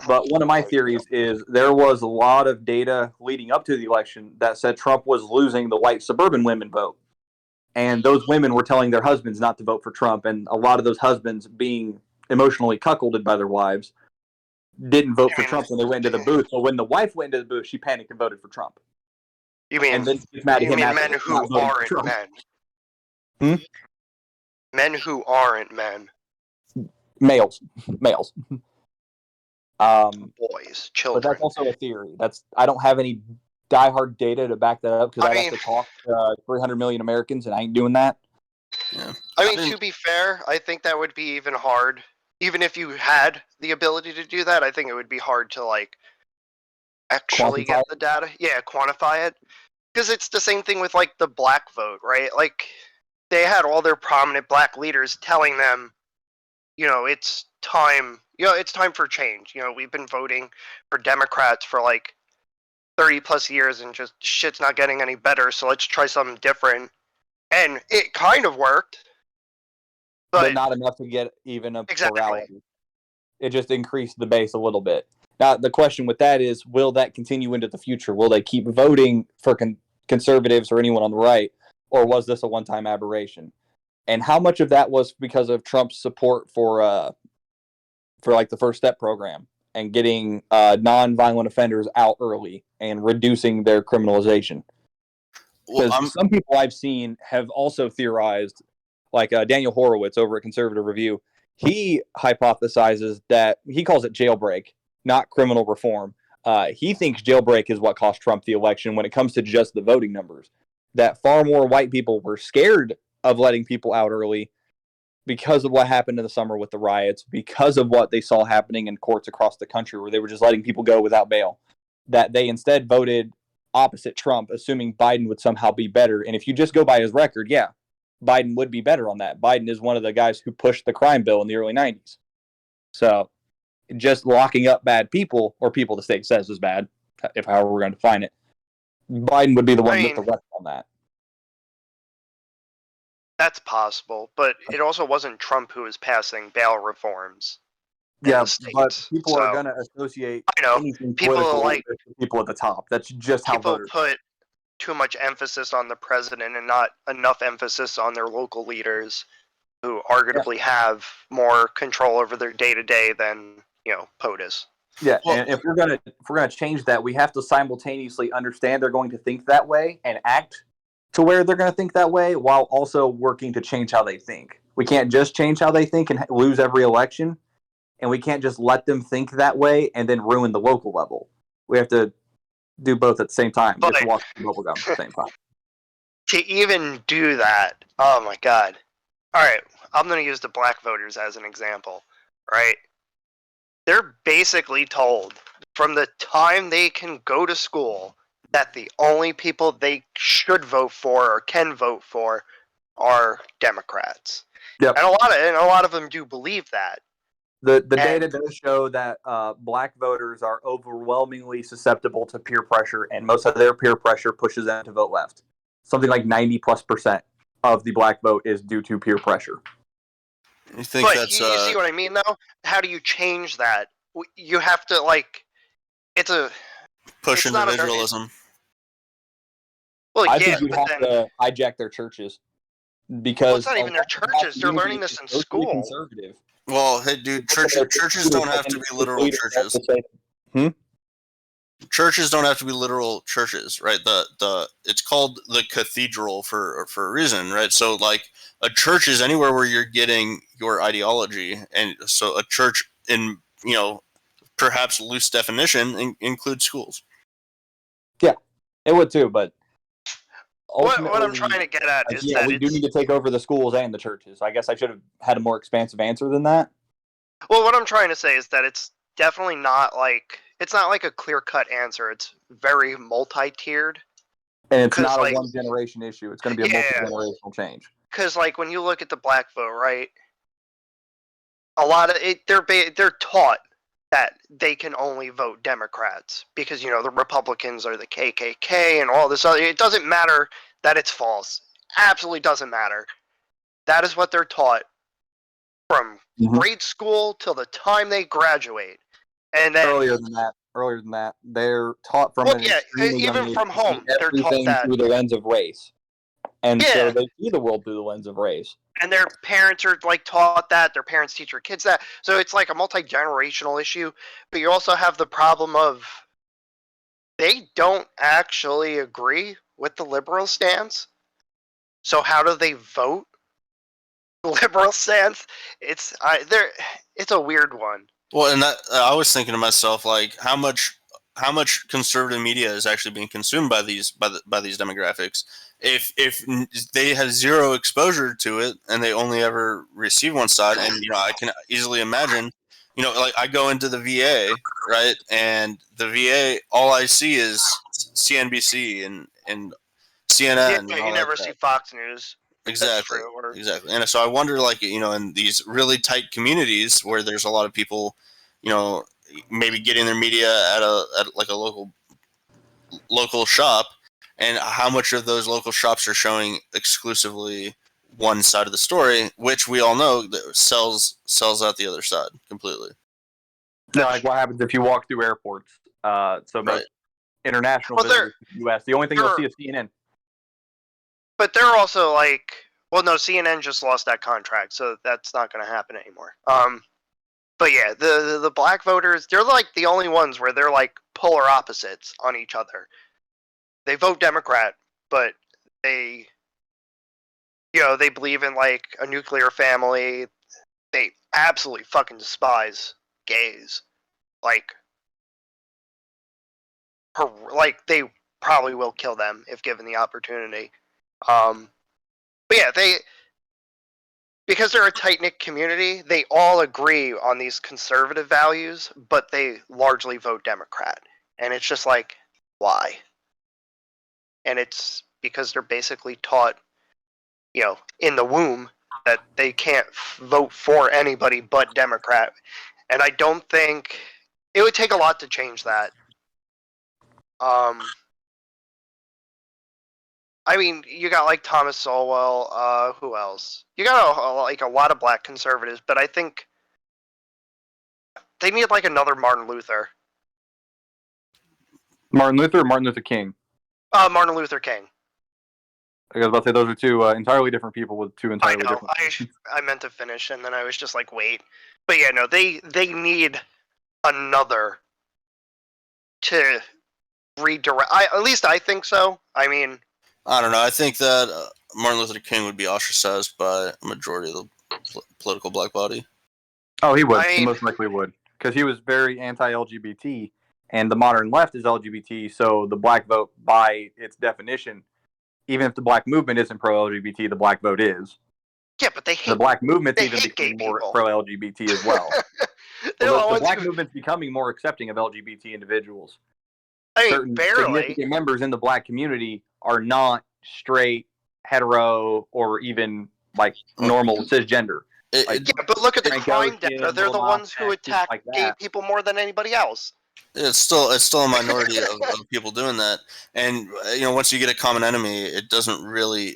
But one of my theories is there was a lot of data leading up to the election that said Trump was losing the white suburban women vote. And those women were telling their husbands not to vote for Trump, and a lot of those husbands, being emotionally cuckolded by their wives, didn't vote for Trump when they went into the booth. So when the wife went into the booth, she panicked and voted for Trump. You mean men who aren't men? Men who aren't men. Males. Boys, children. But that's also a theory. I don't have any diehard data to back that up because I'd have to talk to 300 million Americans, and I ain't doing that. Yeah. To be fair, I think that would be even hard. Even if you had the ability to do that, I think it would be hard to actually get the data. Yeah, quantify it. Because it's the same thing with the black vote, right? They had all their prominent black leaders telling them, it's time. It's time for change. We've been voting for Democrats for 30 plus years and just shit's not getting any better, so let's try something different. And it kind of worked. But not enough to get even a plurality. Exactly. It just increased the base a little bit. Now, the question with that is, will that continue into the future? Will they keep voting for conservatives or anyone on the right? Or was this a one-time aberration? And how much of that was because of Trump's support for the First Step program and getting non-violent offenders out early and reducing their criminalization? Because some people I've seen have also theorized, like Daniel Horowitz over at Conservative Review, he hypothesizes that he calls it jailbreak, not criminal reform. He thinks jailbreak is what cost Trump the election when it comes to just the voting numbers. That far more white people were scared of letting people out early because of what happened in the summer with the riots, because of what they saw happening in courts across the country where they were just letting people go without bail, that they instead voted opposite Trump, assuming Biden would somehow be better. And if you just go by his record, yeah, Biden would be better on that. Biden is one of the guys who pushed the crime bill in the early 90s. So just locking up bad people, or people the state says is bad, if however we're going to define it, Biden would be the one with the record on that. That's possible, but it also wasn't Trump who was passing bail reforms. Yeah, but people are going to associate anything political with people at the top. That's just how people voters put too much emphasis on the president and not enough emphasis on their local leaders, who arguably have more control over their day to day than POTUS. Yeah, and if we're gonna change that, we have to simultaneously understand they're going to think that way and act to where they're going to think that way, while also working to change how they think. We can't just change how they think and lose every election, and we can't just let them think that way and then ruin the local level. We have to do both at the same time. We have to walk the bubble gum at the same time. To even do that, oh my god. All right, I'm going to use the black voters as an example, right? They're basically told from the time they can go to school that the only people they should vote for or can vote for are Democrats. Yep. And a lot of them do believe that. The data does show that black voters are overwhelmingly susceptible to peer pressure, and most of their peer pressure pushes them to vote left. Something like 90+% of the black vote is due to peer pressure. You think that's you see what I mean, though? How do you change that? You have to push individualism. Well, I think you'd have to hijack their churches, because it's not even their churches. They're learning this in school. Conservative. Well, hey, dude, churches don't have to be literal churches. Churches don't have to be literal churches, right? It's called the cathedral for a reason, right? So, like, a church is anywhere where you're getting your ideology, and so a church, in perhaps loose definition, includes schools. Yeah, it would too, but what I'm trying to get at is that we do need to take over the schools and the churches. I guess I should have had a more expansive answer than that. Well, what I'm trying to say is that it's definitely not like a clear-cut answer. It's very multi-tiered. And it's not a one-generation issue. It's going to be a multi-generational change. Because, like, when you look at the black vote, right, a lot of it, they're taught that they can only vote Democrats because, the Republicans are the KKK and all this other. It doesn't matter that it's false. Absolutely doesn't matter. That is what they're taught from grade school till the time they graduate. And then earlier than that, they're taught from even from home, they're taught that through the lens of race, and so they see the world through the lens of race. And their parents are taught that. Their parents teach their kids that. So it's like a multi-generational issue. But you also have the problem of they don't actually agree with the liberal stance. So how do they vote? Liberal stance. It's a weird one. Well, and that I was thinking to myself, like, how much conservative media is actually being consumed by these demographics. If they have zero exposure to it and they only ever receive one side, and I can easily imagine, like, I go into the VA, right, and the VA, all I see is CNBC and CNN. Yeah, you never see Fox News. Exactly. And so I wonder, like, in these really tight communities where there's a lot of people, maybe getting their media at a local shop, and how much of those local shops are showing exclusively one side of the story, which we all know that sells out the other side completely. Yeah, like what happens if you walk through airports? Most international visitors to the U.S., the only thing you'll see is CNN. But they're also no, CNN just lost that contract, so that's not going to happen anymore. But yeah, the black voters, they're like the only ones where they're like polar opposites on each other. They vote Democrat, but they believe in like a nuclear family. They absolutely fucking despise gays. They probably will kill them if given the opportunity. But yeah, because they're a tight-knit community, they all agree on these conservative values, but they largely vote Democrat. And it's just like, why? And it's because they're basically taught, in the womb that they can't vote for anybody but Democrat. And I don't think it would take a lot to change that. I mean, you got like Thomas Sowell. Who else? You got a lot of black conservatives, but I think they need like another Martin Luther. Martin Luther or Martin Luther King? Martin Luther King. I was about to say those are two entirely different people with two entirely different. I meant to finish, and then I was just like, wait. But yeah, no, they need another to redirect. At least I think so. I mean, I don't know. I think that Martin Luther King would be ostracized by a majority of the political black body. Oh, he would. He most likely would, because he was very anti-LGBT, and the modern left is LGBT. So the black vote, by its definition, even if the black movement isn't pro-LGBT, the black vote is. Yeah, but they hate the black movement's even becoming more pro-LGBT as well. The black movement's becoming more accepting of LGBT individuals. Certain significant members in the black community are not straight, hetero, or even like normal cisgender. Yeah, but look at the crime data. They're the ones who attack gay people more than anybody else. It's still a minority of people doing that, and once you get a common enemy, it doesn't really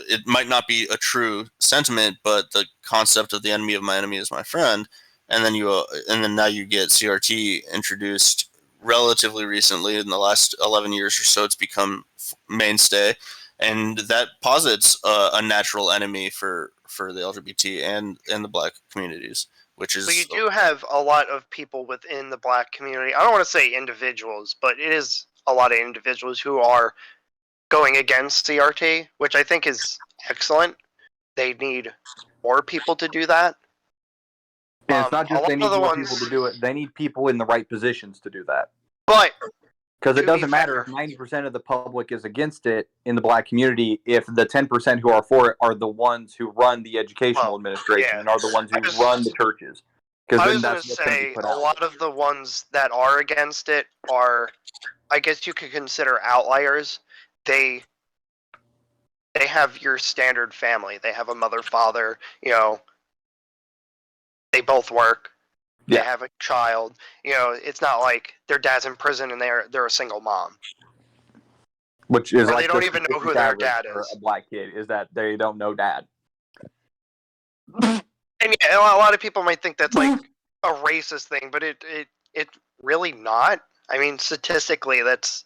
it might not be a true sentiment, but the concept of the enemy of my enemy is my friend, and then now you get CRT introduced relatively recently in the last 11 years or so. It's become mainstay, and that posits a natural enemy for the LGBT and the black communities. Which is, so you do have a lot of people within the black community. I don't want to say individuals, but it is a lot of individuals who are going against CRT, which I think is excellent. They need more people to do that. Yeah, it's not just they need more people to do it. They need people in the right positions to do that. But because it doesn't matter if 90% of the public is against it in the black community if the 10% who are for it are the ones who run the educational administration and are the ones who run the churches. I was going to say a lot of the ones that are against it are, I guess you could consider outliers. They have your standard family. They have a mother, father, they both work. They have a child. It's not like their dad's in prison and they're a single mom. Which is they don't even know who their dad is. A black kid is that they don't know dad. And a lot of people might think that's like a racist thing, but it really not. I mean, statistically, that's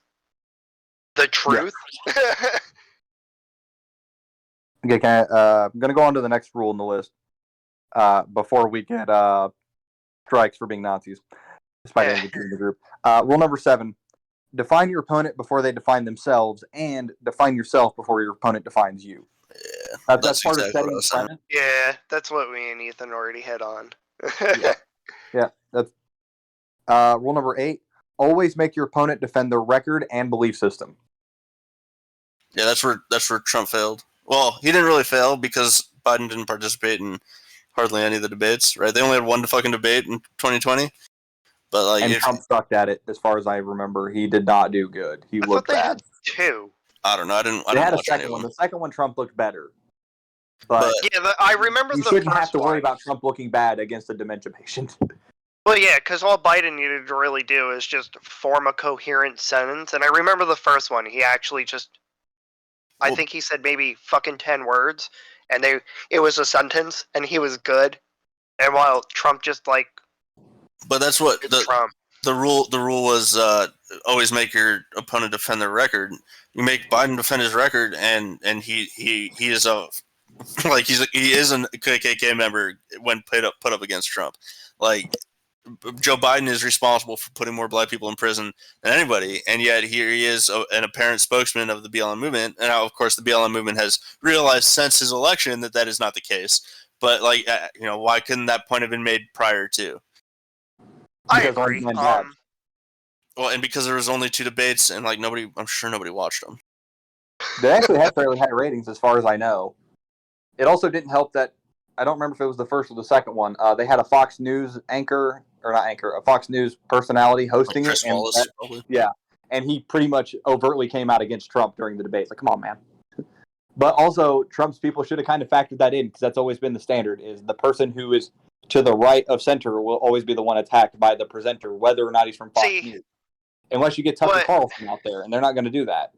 the truth. Yeah. Okay, I'm going to go on to the next rule in the list before we get strikes for being Nazis, despite any in the group. Rule number 7: define your opponent before they define themselves, and define yourself before your opponent defines you. Yeah, that's part of setting the premise. Yeah, that's what me and Ethan already hit on. Yeah, that's rule number 8: always make your opponent defend their record and belief system. Yeah, that's where Trump failed. Well, he didn't really fail because Biden didn't participate in hardly any of the debates, right? They only had one fucking debate in 2020. But Trump sucked at it, as far as I remember. He did not do good. He looked bad. Had 2. I don't know. I didn't had a watch second one. The second one, Trump looked better. But I remember you shouldn't have to worry about Trump looking bad against a dementia patient. Well, yeah, because all Biden needed to really do is just form a coherent sentence. And I remember the first one. He actually I think he said maybe fucking 10 words, and it was a sentence, and he was good. And while Trump just but that's what the rule was. Always make your opponent defend their record. You make Biden defend his record, and he is a he is a KKK member when put up against Trump. Joe Biden is responsible for putting more black people in prison than anybody, and yet here he is an apparent spokesman of the BLM movement. And now, of course, the BLM movement has realized since his election that is not the case. But why couldn't that point have been made prior to? I agree. Well, and because there was only 2 debates, and I'm sure nobody watched them. They actually had fairly high ratings, as far as I know. it also didn't help that I don't remember if it was the first or the second one. They had a Fox News anchor or not anchor, a Fox News personality hosting Chris it, and Wallace, probably. yeah, and he pretty much overtly came out against Trump during the debate. Like, come on, man. But also, Trump's people should have kind of factored that in because that's always been the standard: is the person who is to the right of center will always be the one attacked by the presenter, whether or not he's from Fox News. Unless you get Tucker Carlson out there, and they're not going to do that.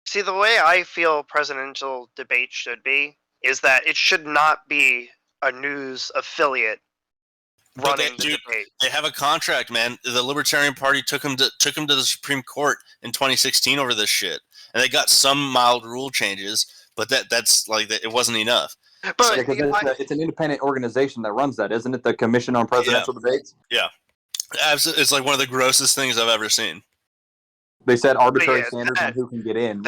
See, the way I feel presidential debate should be is that it should not be a news affiliate running the debate. They have a contract, man. The Libertarian Party took him to the Supreme Court in 2016 over this shit, and they got some mild rule changes, but that's like it wasn't enough. But it's an independent organization that runs that, isn't it? The Commission on Presidential Debates. Yeah, it's like one of the grossest things I've ever seen. They set arbitrary standards on who can get in.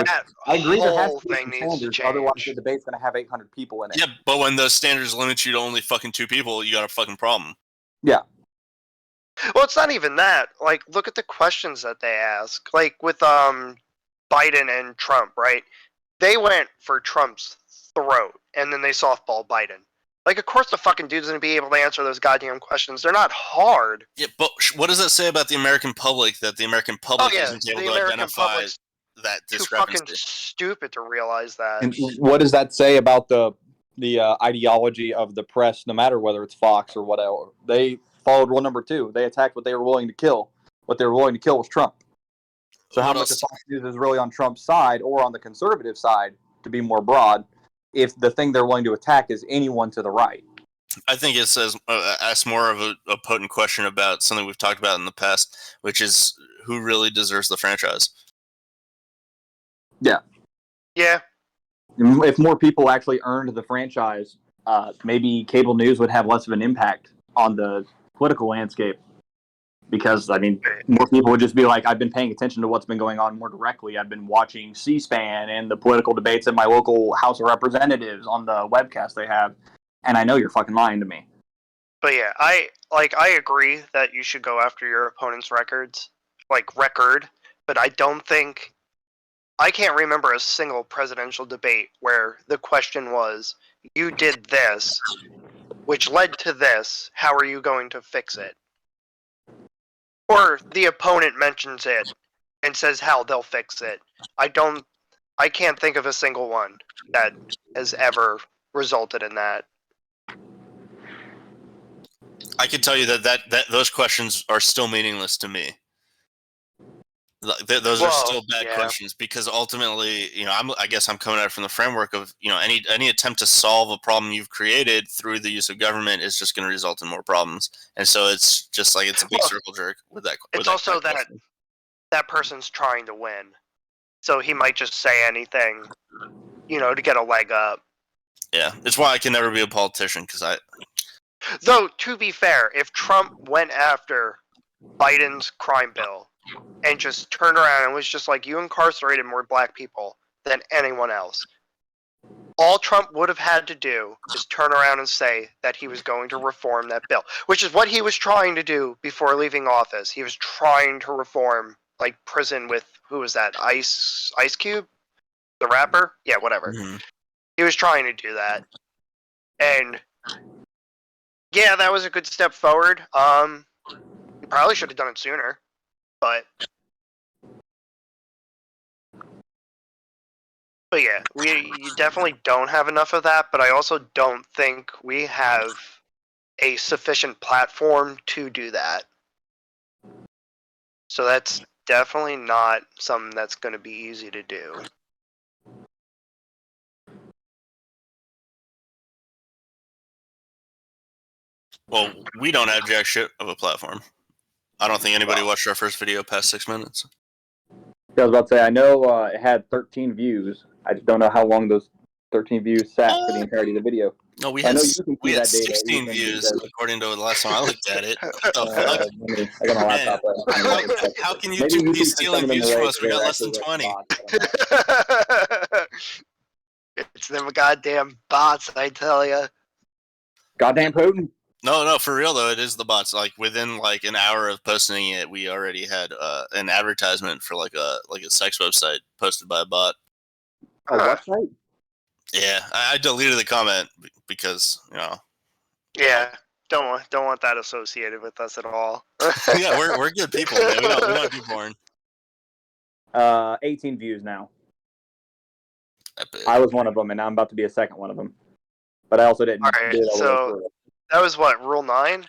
I agree there has to be some standards, otherwise the debate's going to have 800 people in it. Yeah, but when those standards limit you to only fucking 2 people, you got a fucking problem. Yeah. Well, it's not even that. Like, look at the questions that they ask. Like, with Biden and Trump, right? They went for Trump's throat, and then they softballed Biden. Like, of course the fucking dude's going to be able to answer those goddamn questions. They're not hard. Yeah, but what does that say about the American public, that the American public isn't able to identify that discrepancy? Too fucking stupid to realize that. And what does that say about the ideology of the press, no matter whether it's Fox or whatever? They followed rule number 2. They attacked what they were willing to kill. What they were willing to kill was Trump. So how much of Fox News is really on Trump's side or on the conservative side, to be more broad, if the thing they're willing to attack is anyone to the right? I think it says asks more of a potent question about something we've talked about in the past, which is who really deserves the franchise. Yeah. Yeah. If more people actually earned the franchise, maybe cable news would have less of an impact on the political landscape. Because, I mean, more people would just be like, I've been paying attention to what's been going on more directly. I've been watching C-SPAN and the political debates at my local House of Representatives on the webcast they have. And I know you're fucking lying to me. But yeah, I agree that you should go after your opponent's record. But I don't think... I can't remember a single presidential debate where the question was, you did this, which led to this, how are you going to fix it? Or the opponent mentions it and says how they'll fix it. I can't think of a single one that has ever resulted in that. I can tell you that those questions are still meaningless to me. Those are still bad questions, because ultimately, I guess I'm coming at it from the framework of, any attempt to solve a problem you've created through the use of government is just going to result in more problems. And so it's just like it's a big circle jerk with that. It's also that person's trying to win, so he might just say anything, to get a leg up. Yeah, it's why I can never be a politician, because Though, to be fair, if Trump went after Biden's crime bill and just turned around and was just like, you incarcerated more black people than anyone else, all Trump would have had to do is turn around and say that he was going to reform that bill, which is what he was trying to do before leaving office. He was trying to reform, like, prison with, who was that, Ice Cube? The rapper? Yeah, whatever. Mm-hmm. He was trying to do that. And, yeah, that was a good step forward. He probably should have done it sooner. But yeah, you definitely don't have enough of that, but I also don't think we have a sufficient platform to do that. So that's definitely not something that's going to be easy to do. Well, we don't have jack shit of a platform. I don't think anybody watched our first video past 6 minutes. I was about to say, I know it had 13 views. I just don't know how long those 13 views sat for the entirety of the video. No, we had 16 views according to the last time I looked at it. What the fuck? I got my laptop right. How can YouTube be stealing views from us? We got less than 20. It's them goddamn bots, I tell ya. Goddamn Putin. No, for real though, it is the bots. Like within like an hour of posting it, we already had an advertisement for like a sex website posted by a bot. A website? Yeah, I deleted the comment because Yeah, don't want that associated with us at all. yeah, we're good people, man. We don't do porn. 18 views now. Epic. I was one of them, and now I'm about to be a second one of them. But I also didn't All right, do it all the way so through. that was what, Rule 9?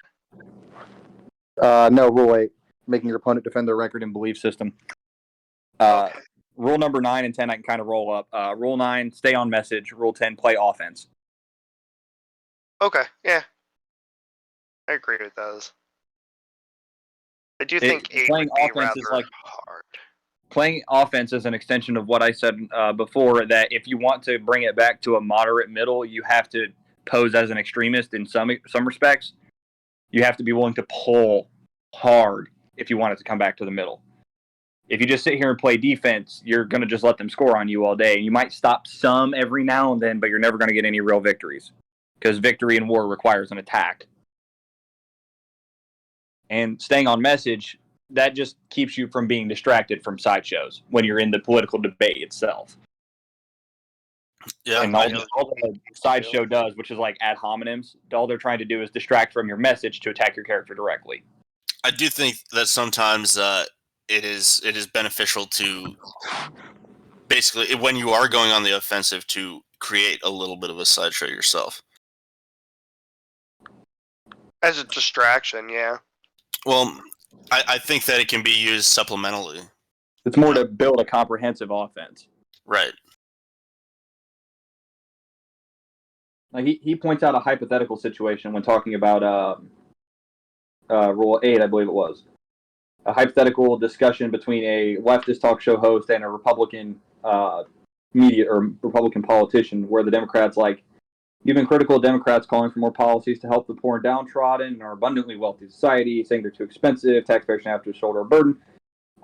No, Rule 8, making your opponent defend their record and belief system. Okay. Rule number 9 and 10, I can kind of roll up. Rule 9, stay on message. Rule 10, play offense. Okay, yeah. I agree with those. I do think 8 playing would be offense rather is like hard. playing offense is an extension of what I said before, that if you want to bring it back to a moderate middle, you have to pose as an extremist in some respects. You have to be willing to pull hard if you want it to come back to the middle. If you just sit here and play defense, you're going to just let them score on you all day. You might stop some every now and then, but you're never going to get any real victories, because victory in war requires an attack. And staying on message, that just keeps you from being distracted from sideshows when you're in the political debate itself. Yeah, And all the sideshow does, which is like ad hominems, all they're trying to do is distract from your message to attack your character directly. I do think that sometimes it is beneficial to basically, when you are going on the offensive, to create a little bit of a sideshow yourself. As a distraction, yeah. Well, I think that it can be used supplementally. It's more to build a comprehensive offense. Right. Like he points out a hypothetical situation when talking about Rule 8, I believe it was. A hypothetical discussion between a leftist talk show host and a Republican media or Republican politician, where the Democrats you've been critical of Democrats calling for more policies to help the poor and downtrodden in our abundantly wealthy society, saying they're too expensive, taxpayers should have to shoulder a burden.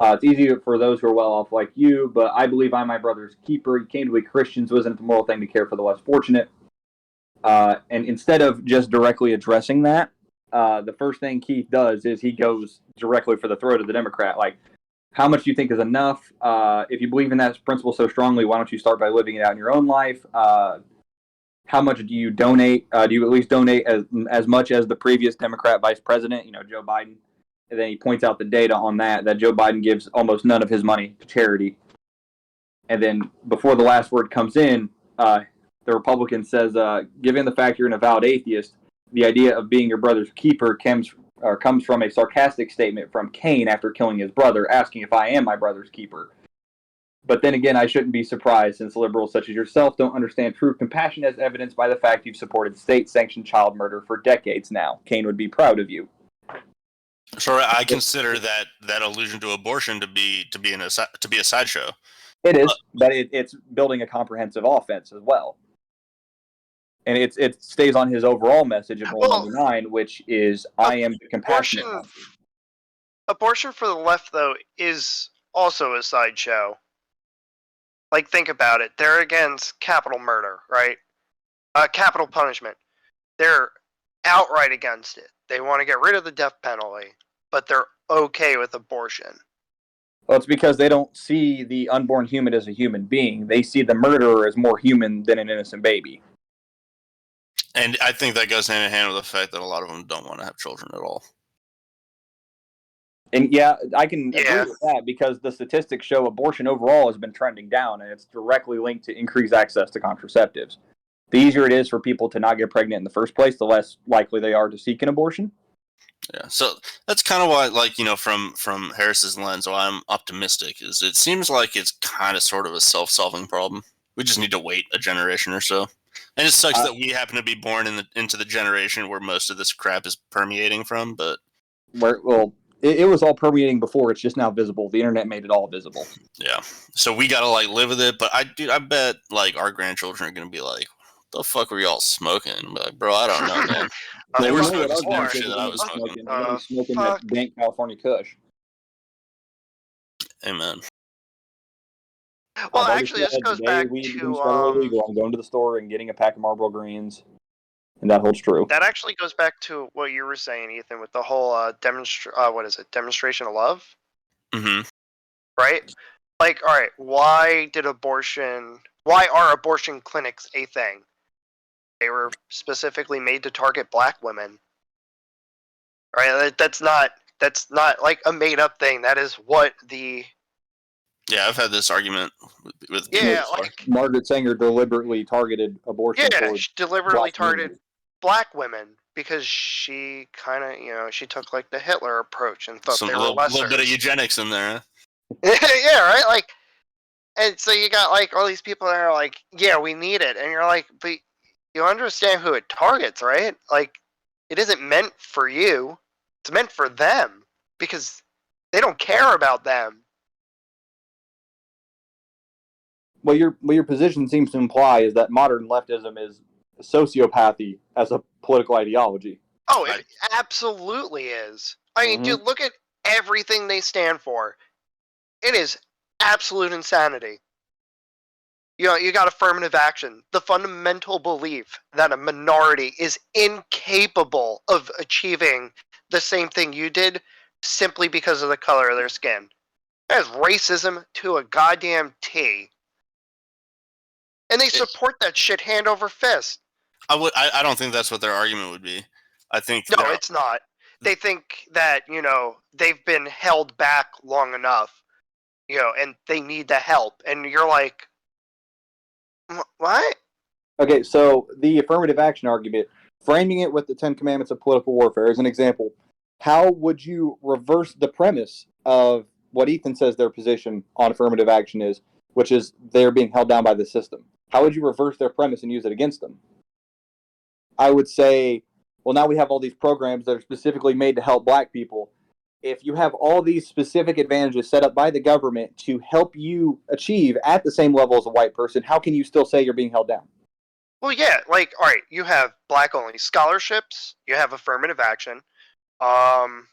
It's easy for those who are well off like you, but I believe I'm my brother's keeper. You came to be Christians, wasn't it the moral thing to care for the less fortunate? And instead of just directly addressing that, the first thing Keith does is he goes directly for the throat of the Democrat. Like, how much do you think is enough? If you believe in that principle so strongly, why don't you start by living it out in your own life? How much do you donate? Do you at least donate as much as the previous Democrat vice president, Joe Biden? And then he points out the data on that Joe Biden gives almost none of his money to charity. And then before the last word comes in, the Republican says, given the fact you're an avowed atheist, the idea of being your brother's keeper comes from a sarcastic statement from Cain after killing his brother, asking if I am my brother's keeper. But then again, I shouldn't be surprised, since liberals such as yourself don't understand true compassion as evidenced by the fact you've supported state-sanctioned child murder for decades now. Cain would be proud of you. So I consider that allusion to abortion to be a sideshow. It is, but it's building a comprehensive offense as well. And it stays on his overall message of Rule number 9, which is I am the compassionate one. Abortion for the left, though, is also a sideshow. Like, think about it. They're against capital murder, right? Capital punishment. They're outright against it. They want to get rid of the death penalty, but they're okay with abortion. Well, it's because they don't see the unborn human as a human being. They see the murderer as more human than an innocent baby. And I think that goes hand in hand with the fact that a lot of them don't want to have children at all. And yeah, I can agree with that, because the statistics show abortion overall has been trending down, and it's directly linked to increased access to contraceptives. The easier it is for people to not get pregnant in the first place, the less likely they are to seek an abortion. Yeah, so that's kind of why, from Harris's lens, why I'm optimistic is it seems like it's kind of sort of a self-solving problem. We just need to wait a generation or so. And it sucks that we happen to be born into the generation where most of this crap is permeating from, but... It was all permeating before. It's just now visible. The internet made it all visible. Yeah. So we gotta live with it. But I bet our grandchildren are gonna be like, "The fuck were y'all smoking?" Like, bro, I don't know, man. They were smoking some different shit that I was smoking. Smoking that dank California Kush. Amen. Well, actually, this goes back to illegal. I'm going to the store and getting a pack of Marlboro Greens. And that holds true. That actually goes back to what you were saying, Ethan, with the whole demonstration of love? Mm-hmm. Right? Like, all right, why why are abortion clinics a thing? They were specifically made to target black women. Right? That's not like a made up thing. That is what the Yeah, I've had this argument with people yeah, before. like Margaret Sanger deliberately targeted abortion yeah, towards she deliberately black targeted communities. black women because she kind of she took like the Hitler approach and thought Some they were little bit of lessers. eugenics in there. Yeah, right. Like, and so you got like all these people that are like, yeah, we need it, and you're like, but you understand who it targets, right? Like, it isn't meant for you; it's meant for them because they don't care about them. What your position seems to imply is that modern leftism is sociopathy as a political ideology. Oh, I, it absolutely is. I mean, Mm-hmm. dude, look at everything they stand for. It is absolute insanity. You got affirmative action, the fundamental belief that a minority is incapable of achieving the same thing you did simply because of the color of their skin. That is racism to a goddamn T. And they support that shit hand over fist. I don't think that's what their argument would be. I think No, it's not. They think that, they've been held back long enough, and they need the help. And you're like, what? Okay, so the affirmative action argument, framing it with the Ten Commandments of political warfare as an example, how would you reverse the premise of what Ethan says their position on affirmative action is, which is they're being held down by the system? How would you reverse their premise and use it against them? I would say, well, now we have all these programs that are specifically made to help black people. If you have all these specific advantages set up by the government to help you achieve at the same level as a white person, how can you still say you're being held down? Well, yeah, like, all right, you have black-only scholarships, you have affirmative action. Well,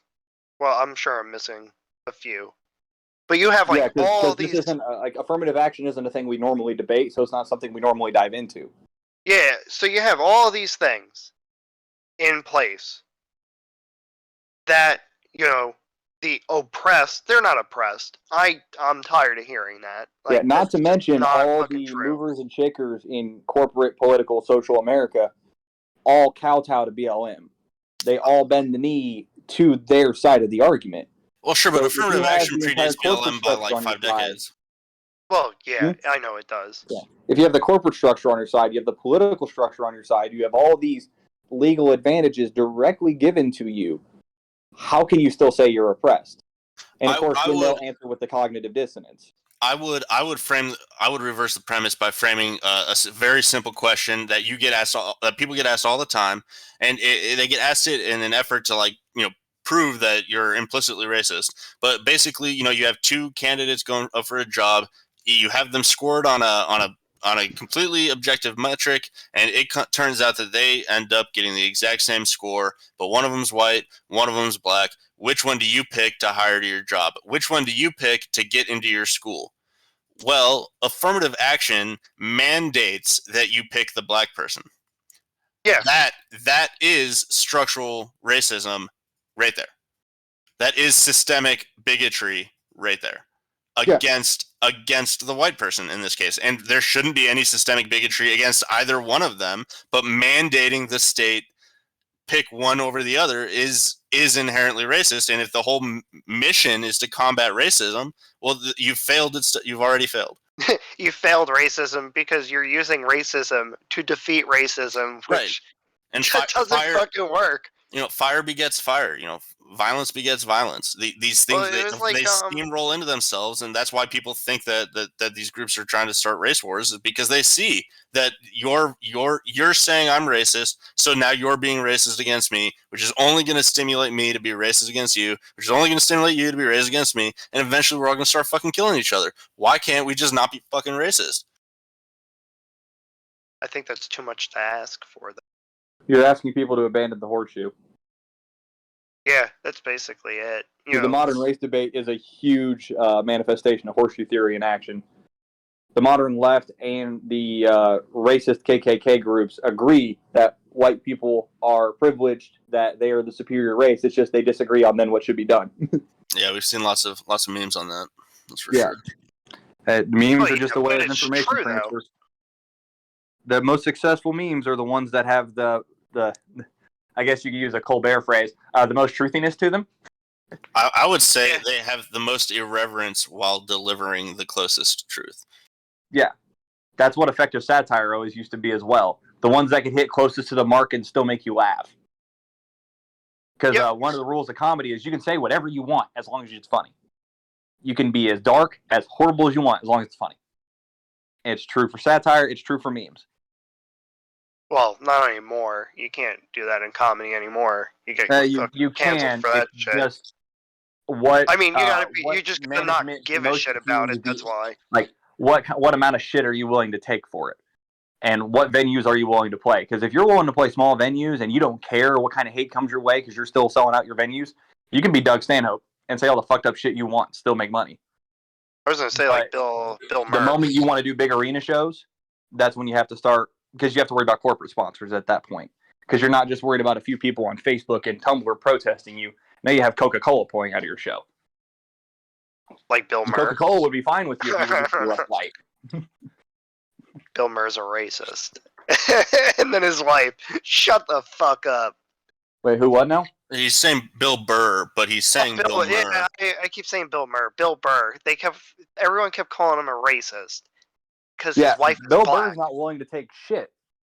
I'm sure I'm missing a few, but you have like Yeah, all because this these. isn't like affirmative action isn't a thing we normally debate, so it's not something we normally dive into. Yeah, so you have all these things in place that the oppressed. They're not oppressed. I'm tired of hearing that. Yeah, Like not that's to just mention not all fucking the true. movers and shakers in corporate, political, social America all kowtow to BLM. They all bend the knee to their side of the argument. well, sure, but So if you affirmative have action the entire predates corporate BLM by structure like on your 5 side, decades. Well, yeah, hmm? I know it does. Yeah. If you have the corporate structure on your side, you have the political structure on your side, you have all these legal advantages directly given to you, how can you still say you're oppressed? And of course, I then would they'll answer with the cognitive dissonance. I would reverse the premise by framing very simple question that that people get asked all the time, and they get asked it in an effort to prove that you're implicitly racist. But basically, you have two candidates going up for a job. You have them scored on a completely objective metric, and it turns out that they end up getting the exact same score, but one of them's white, one of them's black. Which one do you pick to hire to your job? Which one do you pick to get into your school? Well, affirmative action mandates that you pick the black person. Yeah, That is structural racism right there. That is systemic bigotry right there Yeah. against the white person in this case. And there shouldn't be any systemic bigotry against either one of them, but mandating the state pick one over the other is inherently racist. And if the whole mission is to combat racism, well, you've failed. You've already failed. you failed racism because you're using racism to defeat racism, Right. which And just doesn't fucking work. fire begets fire. Violence begets violence. These Well, things it was they like steamroll into themselves, and that's why people think that these groups are trying to start race wars, is because they see that you're saying I'm racist, so now you're being racist against me, which is only going to stimulate me to be racist against you, which is only going to stimulate you to be racist against me, and eventually we're all going to start fucking killing each other. Why can't we just not be fucking racist? I think that's too much to ask for them. You're asking people to abandon the horseshoe. Yeah, that's basically it. The modern race debate is a huge manifestation of horseshoe theory in action. The modern left and the racist KKK groups agree that white people are privileged, that they are the superior race. It's just they disagree on then what should be done. Yeah, we've seen lots of memes on that. That's for Yeah. sure. Memes Well, are just a way but of it's information true, though. transfer. The most successful memes are the ones that have the I guess you could use a Colbert phrase, the most truthiness to them. I would say they have the most irreverence while delivering the closest truth. Yeah, that's what effective satire always used to be as well. The ones that could hit closest to the mark and still make you laugh. Because one of the rules of comedy is you can say whatever you want as long as it's funny. You can be as dark, as horrible as you want as long as it's funny. It's true for satire. It's true for memes. Well, not anymore. You can't do that in comedy anymore. You get you canceled can. for that it's shit. just what I mean, you gotta be. You just gotta not management give a shit about it. That's why. Like, what amount of shit are you willing to take for it? And what venues are you willing to play? Because if you're willing to play small venues and you don't care what kind of hate comes your way because you're still selling out your venues, you can be Doug Stanhope and say all the fucked up shit you want, still make money. I was gonna say like Bill Murray. The moment you want to do big arena shows, that's when you have to start, because you have to worry about corporate sponsors at that point. Because you're not just worried about a few people on Facebook and Tumblr protesting you. Now you have Coca-Cola pouring out of your show. Like Bill Murray. Coca-Cola would be fine with you if you were left white. Bill Murray's a racist. And then his wife, shut the fuck up. Wait, who what now? He's saying Bill Burr, but he's saying Bill Murray. Yeah, I keep saying Bill Murray. Bill Burr. Everyone kept calling him a racist. Because his wife is Bill black. Burr's not willing to take shit.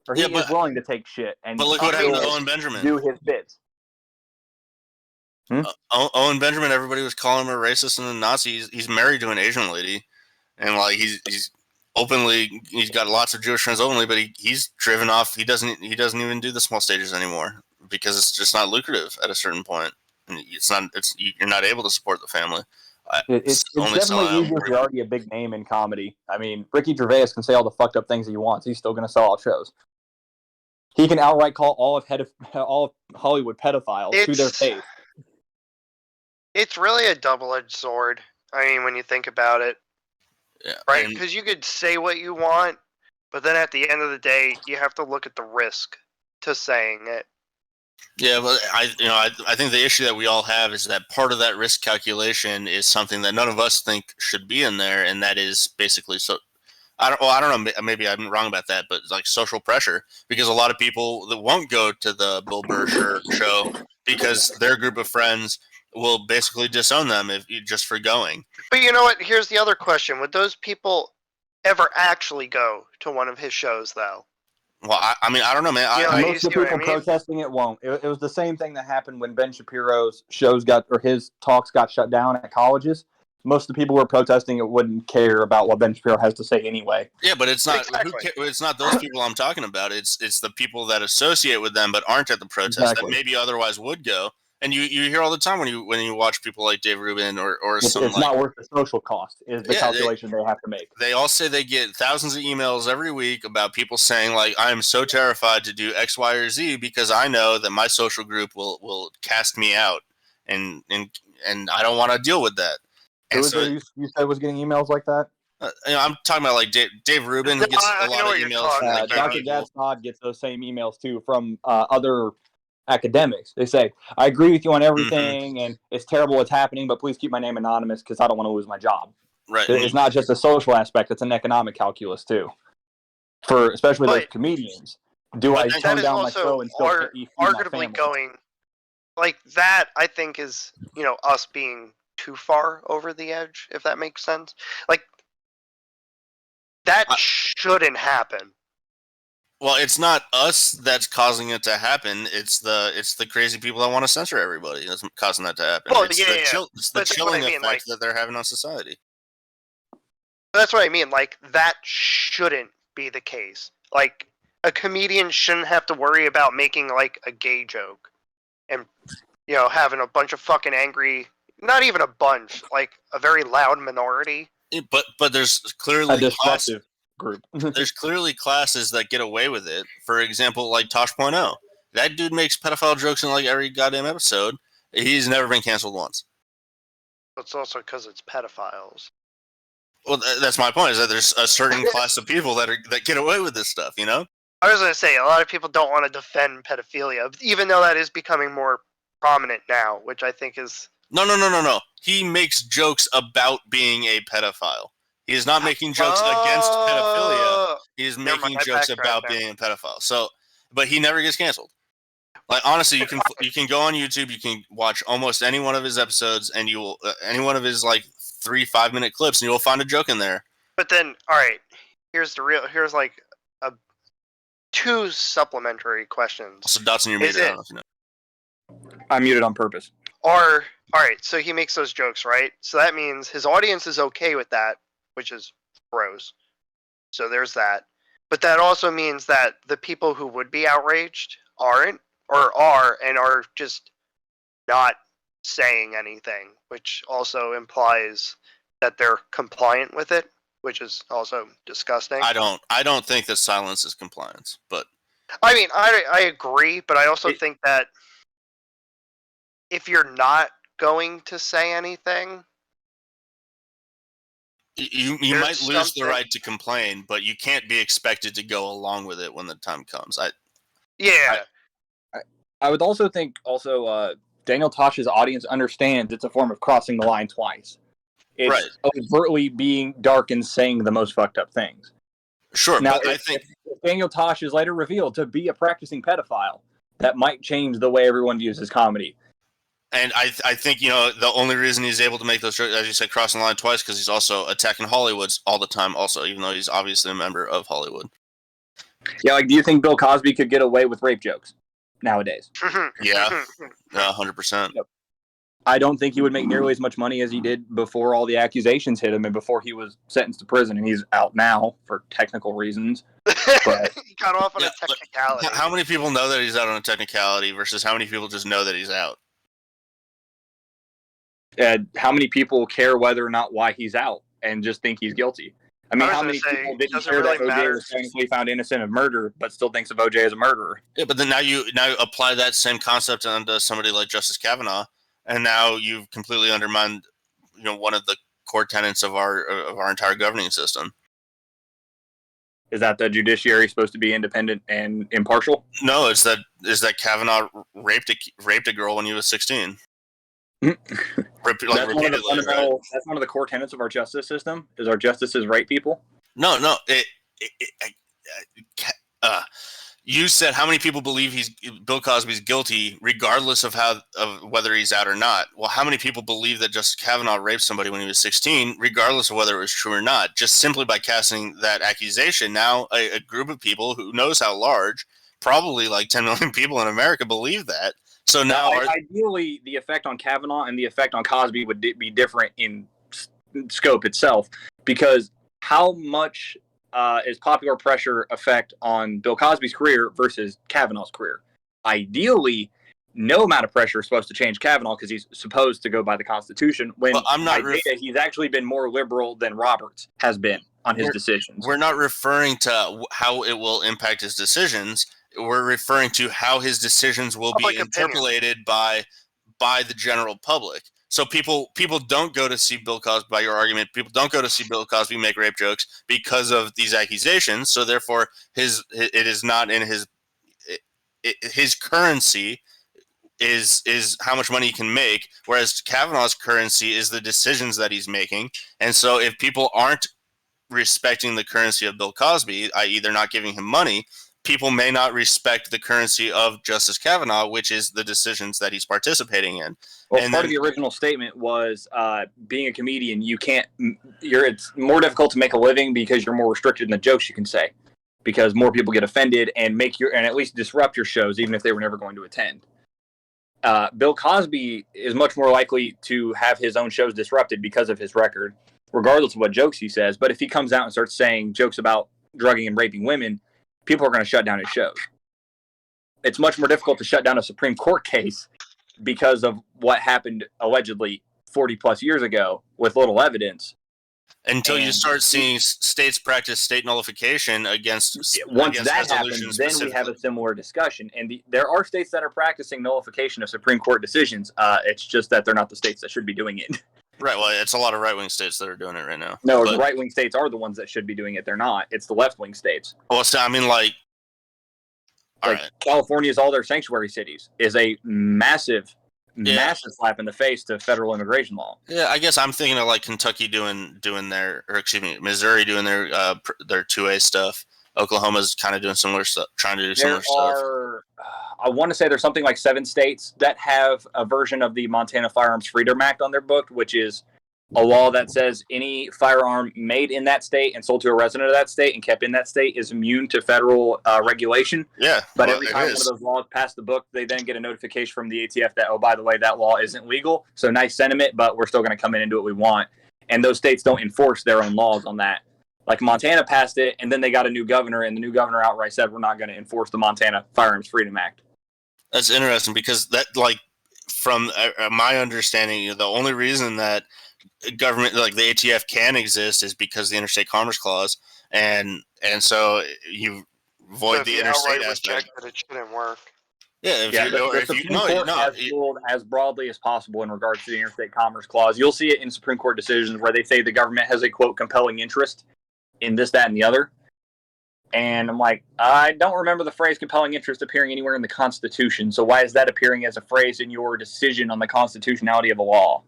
Or he is willing to take shit. But look what happened to Owen Benjamin. Do his bits. Owen Benjamin, everybody was calling him a racist and a Nazi. He's married to an Asian lady. And like he's openly, he's got lots of Jewish friends openly, but he's driven off. He doesn't even do the small stages anymore because it's just not lucrative at a certain point. And you're not able to support the family. It's definitely easier if you're already a big name in comedy. I mean, Ricky Gervais can say all the fucked up things he wants. He's still going to sell out shows. He can outright call all of Hollywood pedophiles to their face. It's really a double-edged sword. I mean, when you think about it. Yeah, right? Because you could say what you want, but then at the end of the day, you have to look at the risk to saying it. Yeah, but I think the issue that we all have is that part of that risk calculation is something that none of us think should be in there, and that is basically I don't know. Maybe I'm wrong about that, but like social pressure, because a lot of people that won't go to the Bill Burr show because their group of friends will basically disown them just for going. But you know what? Here's the other question: would those people ever actually go to one of his shows, though? Well, I mean, I don't know, man. Most of the people protesting it won't. It was the same thing that happened when Ben Shapiro's his talks got shut down at colleges. Most of the people who were protesting it wouldn't care about what Ben Shapiro has to say anyway. Yeah, but it's not. It's not those people I'm talking about. It's the people that associate with them but aren't at the protest that maybe otherwise would go. And you hear all the time when you watch people like Dave Rubin or something. It's not worth the social cost is the calculation they have to make. They all say they get thousands of emails every week about people saying like, I'm so terrified to do X, Y, or Z because I know that my social group will cast me out and I don't want to deal with that. Who was it you said was getting emails like that? I'm talking about like Dave Rubin. He gets a lot of emails. Dr. Gadsnod gets those same emails too from other academics. They say, I agree with you on everything and it's terrible what's happening, but please keep my name anonymous because I don't want to lose my job. Right. It's not just a social aspect, it's an economic calculus too. For especially those comedians. Do I tone down my show and still feed my family? Going like that, I think is, us being too far over the edge, if that makes sense. Like that shouldn't happen. Well, it's not us that's causing it to happen. It's the crazy people that want to censor everybody that's causing that to happen. Well, it's the chilling effect that they're having on society. That's what I mean. Like, that shouldn't be the case. Like, a comedian shouldn't have to worry about making, like, a gay joke. And, having a bunch of fucking angry... Not even a bunch. Like, a very loud minority. But there's clearly... A disruptive group. There's clearly classes that get away with it. For example, like Tosh.0. That dude makes pedophile jokes in, like, every goddamn episode. He's never been canceled once. It's also because it's pedophiles. Well, that's my point, is that there's a certain class of people that get away with this stuff, I was going to say, a lot of people don't want to defend pedophilia, even though that is becoming more prominent now, which I think is... No. He makes jokes about being a pedophile. He is not making jokes against pedophilia. He is Never mind, making I jokes backtracked about there. being a pedophile. So, but he never gets canceled. Like honestly, you can go on YouTube, you can watch almost any one of his episodes, and you will any one of his like 3 5 minute clips, and you will find a joke in there. But then, all right, here's like a 2 supplementary questions. So Dodson, you're Is muted. I it don't know if you know. I muted on purpose. Or all right, so he makes those jokes, right? So that means his audience is okay with that, which is gross. So there's that. But that also means that the people who would be outraged aren't, or are, and are just not saying anything, which also implies that they're compliant with it, which is also disgusting. I don't think that silence is compliance, but I mean, I agree, but I also think that if you're not going to say anything, you might lose the right to complain, but you can't be expected to go along with it when the time comes. I would also think Daniel Tosh's audience understands it's a form of crossing the line twice. It's overtly being dark and saying the most fucked up things. Sure, now, but I think if Daniel Tosh is later revealed to be a practicing pedophile, that might change the way everyone views his comedy. And I think, you know, the only reason he's able to make those, as you said, crossing the line twice, because he's also attacking Hollywood all the time also, even though he's obviously a member of Hollywood. Yeah, like, do you think Bill Cosby could get away with rape jokes nowadays? Yeah, 100%. Yep. I don't think he would make nearly as much money as he did before all the accusations hit him and before he was sentenced to prison, and he's out now for technical reasons. But he got off on a technicality. How many people know that he's out on a technicality versus how many people just know that he's out? How many people care whether or not why he's out and just think he's guilty? I mean, how many people didn't care that OJ was technically found innocent of murder, but still thinks of OJ as a murderer? Yeah, but then now you apply that same concept onto somebody like Justice Kavanaugh, and now you've completely undermined, you know, one of the core tenets of our entire governing system. Is that the judiciary is supposed to be independent and impartial? No, it's that Kavanaugh raped a girl when he was 16. That's one of the core tenets of our justice system. Is our justices right people? No. You said how many people believe Bill Cosby's guilty, regardless of whether he's out or not. Well, how many people believe that Justice Kavanaugh raped somebody when he was 16, regardless of whether it was true or not? Just simply by casting that accusation, now a group of people who knows how large, probably like 10 million people in America, believe that. So now, ideally, the effect on Kavanaugh and the effect on Cosby would be different in scope itself, because how much is popular pressure affect on Bill Cosby's career versus Kavanaugh's career? Ideally, no amount of pressure is supposed to change Kavanaugh because he's supposed to go by the Constitution. When he's actually been more liberal than Roberts has been on his decisions. We're not referring to how it will impact his decisions. We're referring to how his decisions will be interpolated by the general public. So people don't go to see Bill Cosby, by your argument, people don't go to see Bill Cosby make rape jokes because of these accusations. So therefore, it is not in his currency is how much money he can make, whereas Kavanaugh's currency is the decisions that he's making. And so if people aren't respecting the currency of Bill Cosby, i.e. they're not giving him money, people may not respect the currency of Justice Kavanaugh, which is the decisions that he's participating in. Well, part of the original statement was being a comedian, it's more difficult to make a living because you're more restricted in the jokes you can say, because more people get offended and at least disrupt your shows, even if they were never going to attend. Bill Cosby is much more likely to have his own shows disrupted because of his record, regardless of what jokes he says. But if he comes out and starts saying jokes about drugging and raping women, people are going to shut down his shows. It's much more difficult to shut down a Supreme Court case because of what happened allegedly 40 plus years ago with little evidence. Until you start seeing states practice state nullification against that happens, then we have a similar discussion. And there are states that are practicing nullification of Supreme Court decisions. It's just that they're not the states that should be doing it. Right. Well, it's a lot of right-wing states that are doing it right now. No, the right-wing states are the ones that should be doing it. They're not. It's the left-wing states. Well, so, I mean, like California is all their sanctuary cities is a massive, massive slap in the face to federal immigration law. Yeah, I guess I'm thinking of like Kentucky doing their, or excuse me, Missouri doing their 2A stuff. Oklahoma's kind of doing similar stuff, trying to do similar stuff. I want to say there's something like 7 states that have a version of the Montana Firearms Freedom Act on their book, which is a law that says any firearm made in that state and sold to a resident of that state and kept in that state is immune to federal regulation. Yeah, but every time one of those laws pass the book, they then get a notification from the ATF that, oh, by the way, that law isn't legal. So nice sentiment, but we're still going to come in and do what we want. And those states don't enforce their own laws on that. Like Montana passed it, and then they got a new governor, and the new governor outright said, we're not going to enforce the Montana Firearms Freedom Act. That's interesting because that, like, from my understanding, the only reason that government, like the ATF, can exist is because of the Interstate Commerce Clause, and so you void the interstate aspect. That it shouldn't work. Yeah, the Supreme Court has ruled as broadly as possible in regards to the Interstate Commerce Clause. You'll see it in Supreme Court decisions where they say the government has a, quote, compelling interest in this, that, and the other. And I'm like, I don't remember the phrase compelling interest appearing anywhere in the Constitution. So why is that appearing as a phrase in your decision on the constitutionality of a law?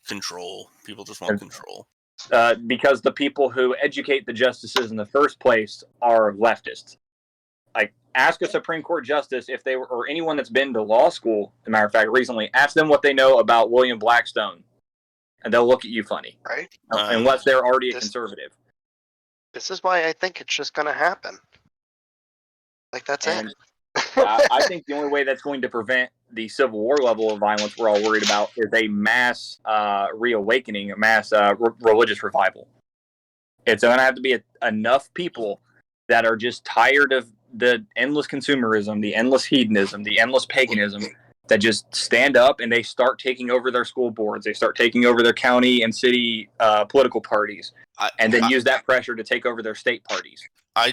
Control. People just want control. Because the people who educate the justices in the first place are leftists. Like, ask a Supreme Court justice if they were, or anyone that's been to law school, as a matter of fact, recently, ask them what they know about William Blackstone, and they'll look at you funny. Right. Unless they're already a conservative. This is why I think it's just going to happen. Like, that's it. I think the only way that's going to prevent the Civil War level of violence we're all worried about is a mass reawakening, a mass religious revival. It's going to have to be enough people that are just tired of the endless consumerism, the endless hedonism, the endless paganism, that just stand up and they start taking over their school boards. They start taking over their county and city political parties, and then use that pressure to take over their state parties. I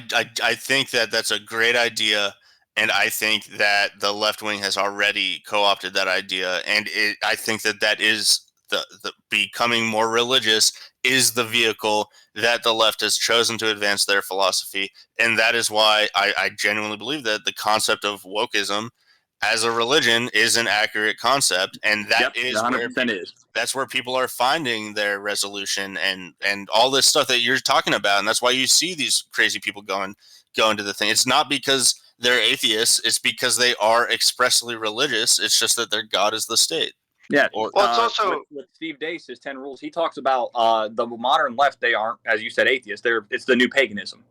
think that that's a great idea, and I think that the left wing has already co-opted that idea, and I think that is the becoming more religious is the vehicle that the left has chosen to advance their philosophy, and that is why I genuinely believe that the concept of wokeism as a religion is an accurate concept, and that is that's where people are finding their resolution and all this stuff that you're talking about, and that's why you see these crazy people going to the thing. It's not because they're atheists; it's because they are expressly religious. It's just that their God is the state. Yeah. Well, it's also with Steve Deace, his 10 rules. He talks about the modern left. They aren't, as you said, atheists. It's the new paganism.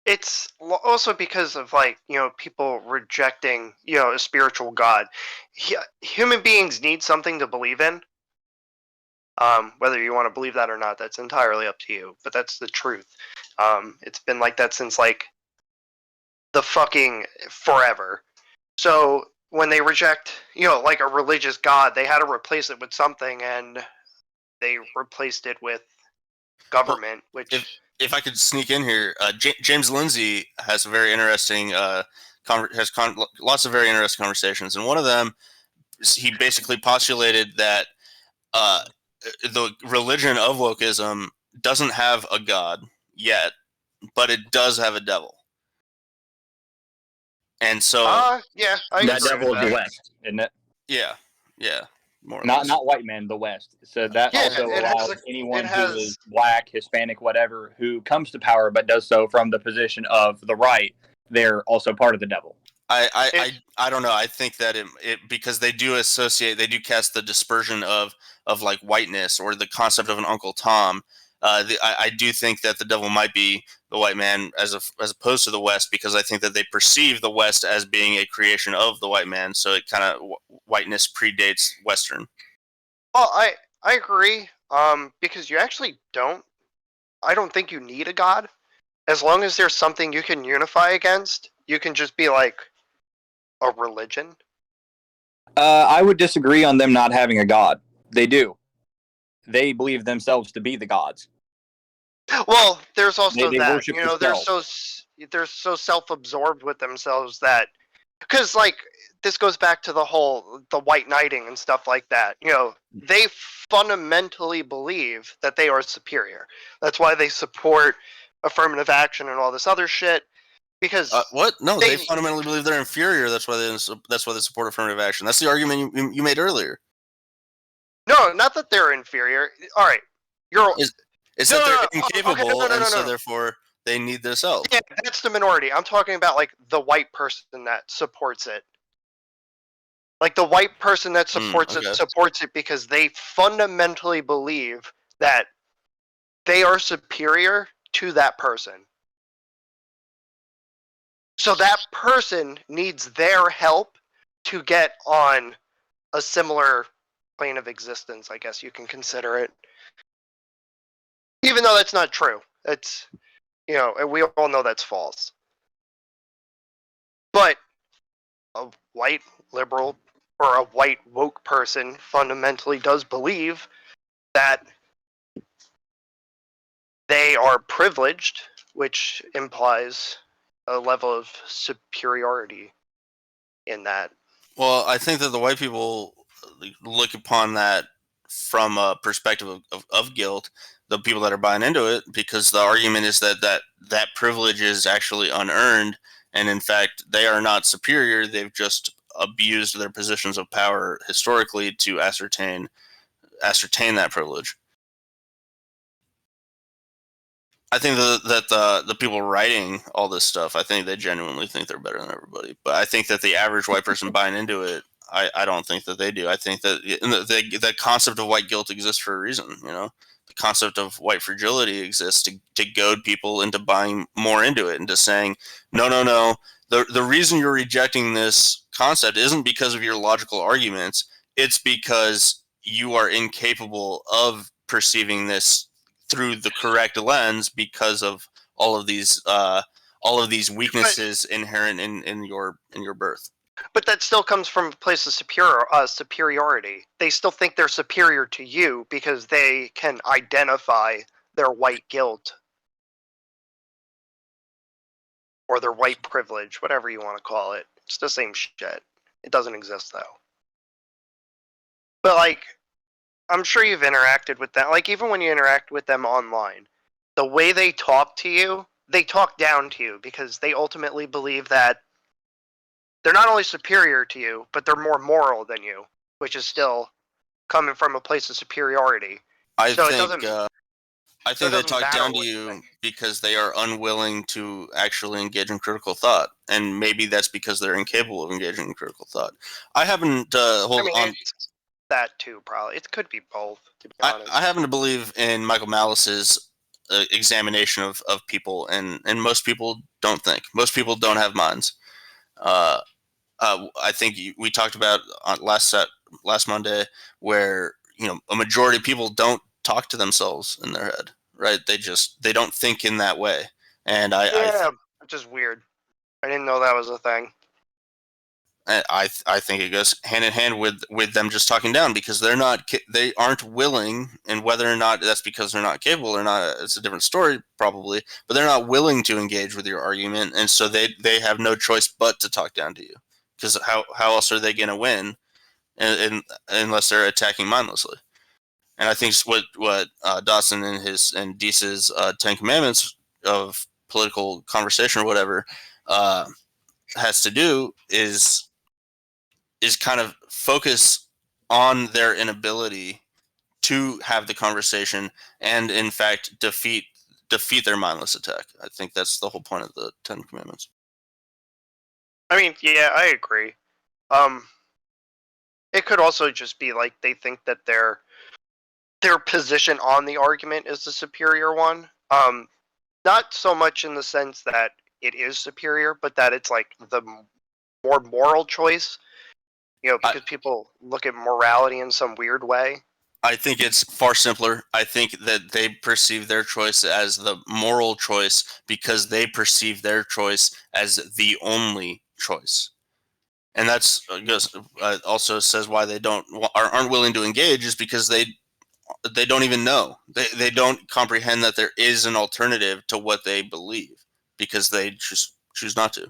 It's also because of, like, people rejecting, a spiritual God. Human beings need something to believe in. Whether you want to believe that or not, that's entirely up to you. But that's the truth. It's been like that since, like, the fucking forever. So when they reject, like a religious God, they had to replace it with something, and they replaced it with government, which... If I could sneak in here, James Lindsay has a very interesting, lots of very interesting conversations, and one of them, he basically postulated that the religion of wokeism doesn't have a god yet, but it does have a devil, and so yeah, I that devil is the West, isn't it? Yeah. More or not less. white men, the West. So that also allows anyone who is black, Hispanic, whatever, who comes to power but does so from the position of the right, they're also part of the devil. I don't know. I think that it because they do cast the dispersion of like whiteness or the concept of an Uncle Tom. I do think that the devil might be the white man as opposed to the West, because I think that they perceive the West as being a creation of the white man. So it kind of whiteness predates Western. Well, I agree. Because you actually don't. I don't think you need a god. As long as there's something you can unify against, you can just be like a religion. I would disagree on them not having a god. They do. They believe themselves to be the gods. Well, there's also they that. worship They're so self-absorbed with themselves that, because, like, this goes back to the white knighting and stuff like that. They fundamentally believe that they are superior. That's why they support affirmative action and all this other shit, Because what? No, they fundamentally believe they're inferior. That's why they support affirmative action. That's the argument you made earlier. No, not that they're inferior. All right, It's that they're incapable, and so therefore they need this help. Yeah, that's the minority. I'm talking about like the white person that supports it. Like the white person that supports it because they fundamentally believe that they are superior to that person. So that person needs their help to get on a similar plane of existence, I guess you can consider it. Even though that's not true. It's, and we all know that's false. But a white liberal or a white woke person fundamentally does believe that they are privileged, which implies a level of superiority in that. Well, I think that the white people look upon that from a perspective of guilt, the people that are buying into it, because the argument is that privilege is actually unearned, and in fact, they are not superior. They've just abused their positions of power historically to ascertain that privilege. I think that the people writing all this stuff, I think they genuinely think they're better than everybody. But I think that the average white person buying into it, I don't think that they do. I think that the concept of white guilt exists for a reason. The concept of white fragility exists to goad people into buying more into it, into saying, no. The reason you're rejecting this concept isn't because of your logical arguments. It's because you are incapable of perceiving this through the correct lens because of all of these weaknesses inherent in your birth. But that still comes from a place of superiority. They still think they're superior to you because they can identify their white guilt or their white privilege, whatever you want to call it. It's the same shit. It doesn't exist though. But like, I'm sure you've interacted with them. Like, even when you interact with them online, the way they talk to you, they talk down to you because they ultimately believe that they're not only superior to you, but they're more moral than you, which is still coming from a place of superiority. I think they talk down to you because they are unwilling to actually engage in critical thought, and maybe that's because they're incapable of engaging in critical thought. I haven't that too, probably. It could be both, to be honest. I happen to believe in Michael Malice's examination of people, and most people don't think. Most people don't have minds. I think we talked about on last Monday where a majority of people don't talk to themselves in their head, right? They don't think in that way, and which is weird. I didn't know that was a thing. I think it goes hand in hand with them just talking down because they aren't willing, and whether or not that's because they're not capable or not, it's a different story probably, but they're not willing to engage with your argument, and so they have no choice but to talk down to you, because how else are they going to win unless they're attacking mindlessly? And I think what Dodson and Deace's 10 Commandments of political conversation or whatever has to do is kind of focus on their inability to have the conversation and in fact defeat their mindless attack. I think that's the whole point of the 10 Commandments. I mean, yeah, I agree. It could also just be like they think that their position on the argument is the superior one. Not so much in the sense that it is superior, but that it's like the more moral choice. Because people look at morality in some weird way. I think it's far simpler. I think that they perceive their choice as the moral choice because they perceive their choice as the only choice. And that's also says why they aren't willing to engage is because they don't even know. They don't comprehend that there is an alternative to what they believe because they just choose not to.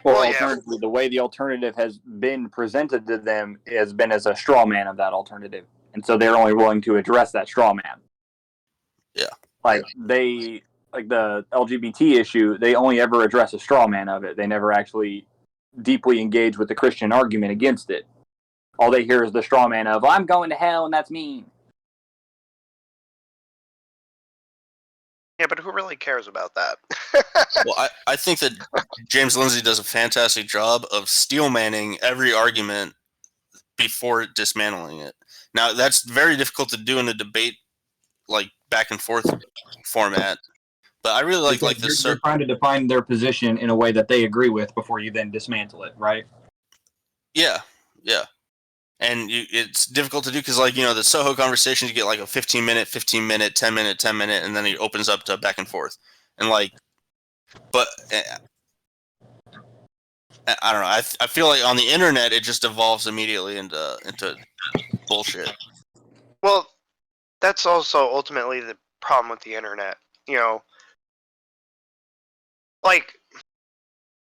Well, alternatively, the way the alternative has been presented to them has been as a straw man of that alternative. And so they're only willing to address that straw man. Yeah. Like, they like the LGBT issue, they only ever address a straw man of it. They never actually deeply engage with the Christian argument against it. All they hear is the straw man of, I'm going to hell and that's mean. Yeah, but who really cares about that? Well, I think that James Lindsay does a fantastic job of steelmanning every argument before dismantling it. Now, that's very difficult to do in a debate, like back and forth format. But I really like this. You're trying to define their position in a way that they agree with before you then dismantle it, right? Yeah. And it's difficult to do because, like, the Soho conversations, you get like a 15-minute, 15-minute, 10-minute, 10-minute, and then it opens up to back and forth. And like, but I don't know. I feel like on the internet, it just evolves immediately into bullshit. Well, that's also ultimately the problem with the internet. Like,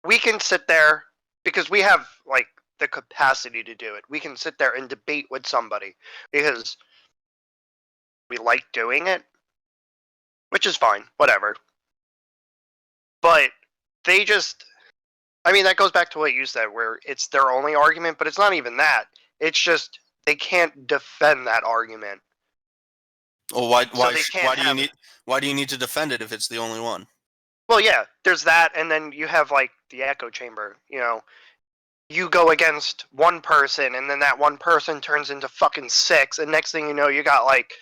we can sit there because we have like the capacity to do it. We can sit there and debate with somebody because we like doing it, which is fine, whatever. But they just, that goes back to what you said, where it's their only argument, but it's not even that. It's just they can't defend that argument. Well, why do you need to defend it if it's the only one? Well, yeah, there's that, and then you have like the echo chamber. You go against one person, and then that one person turns into fucking 6, and next thing you know, you got like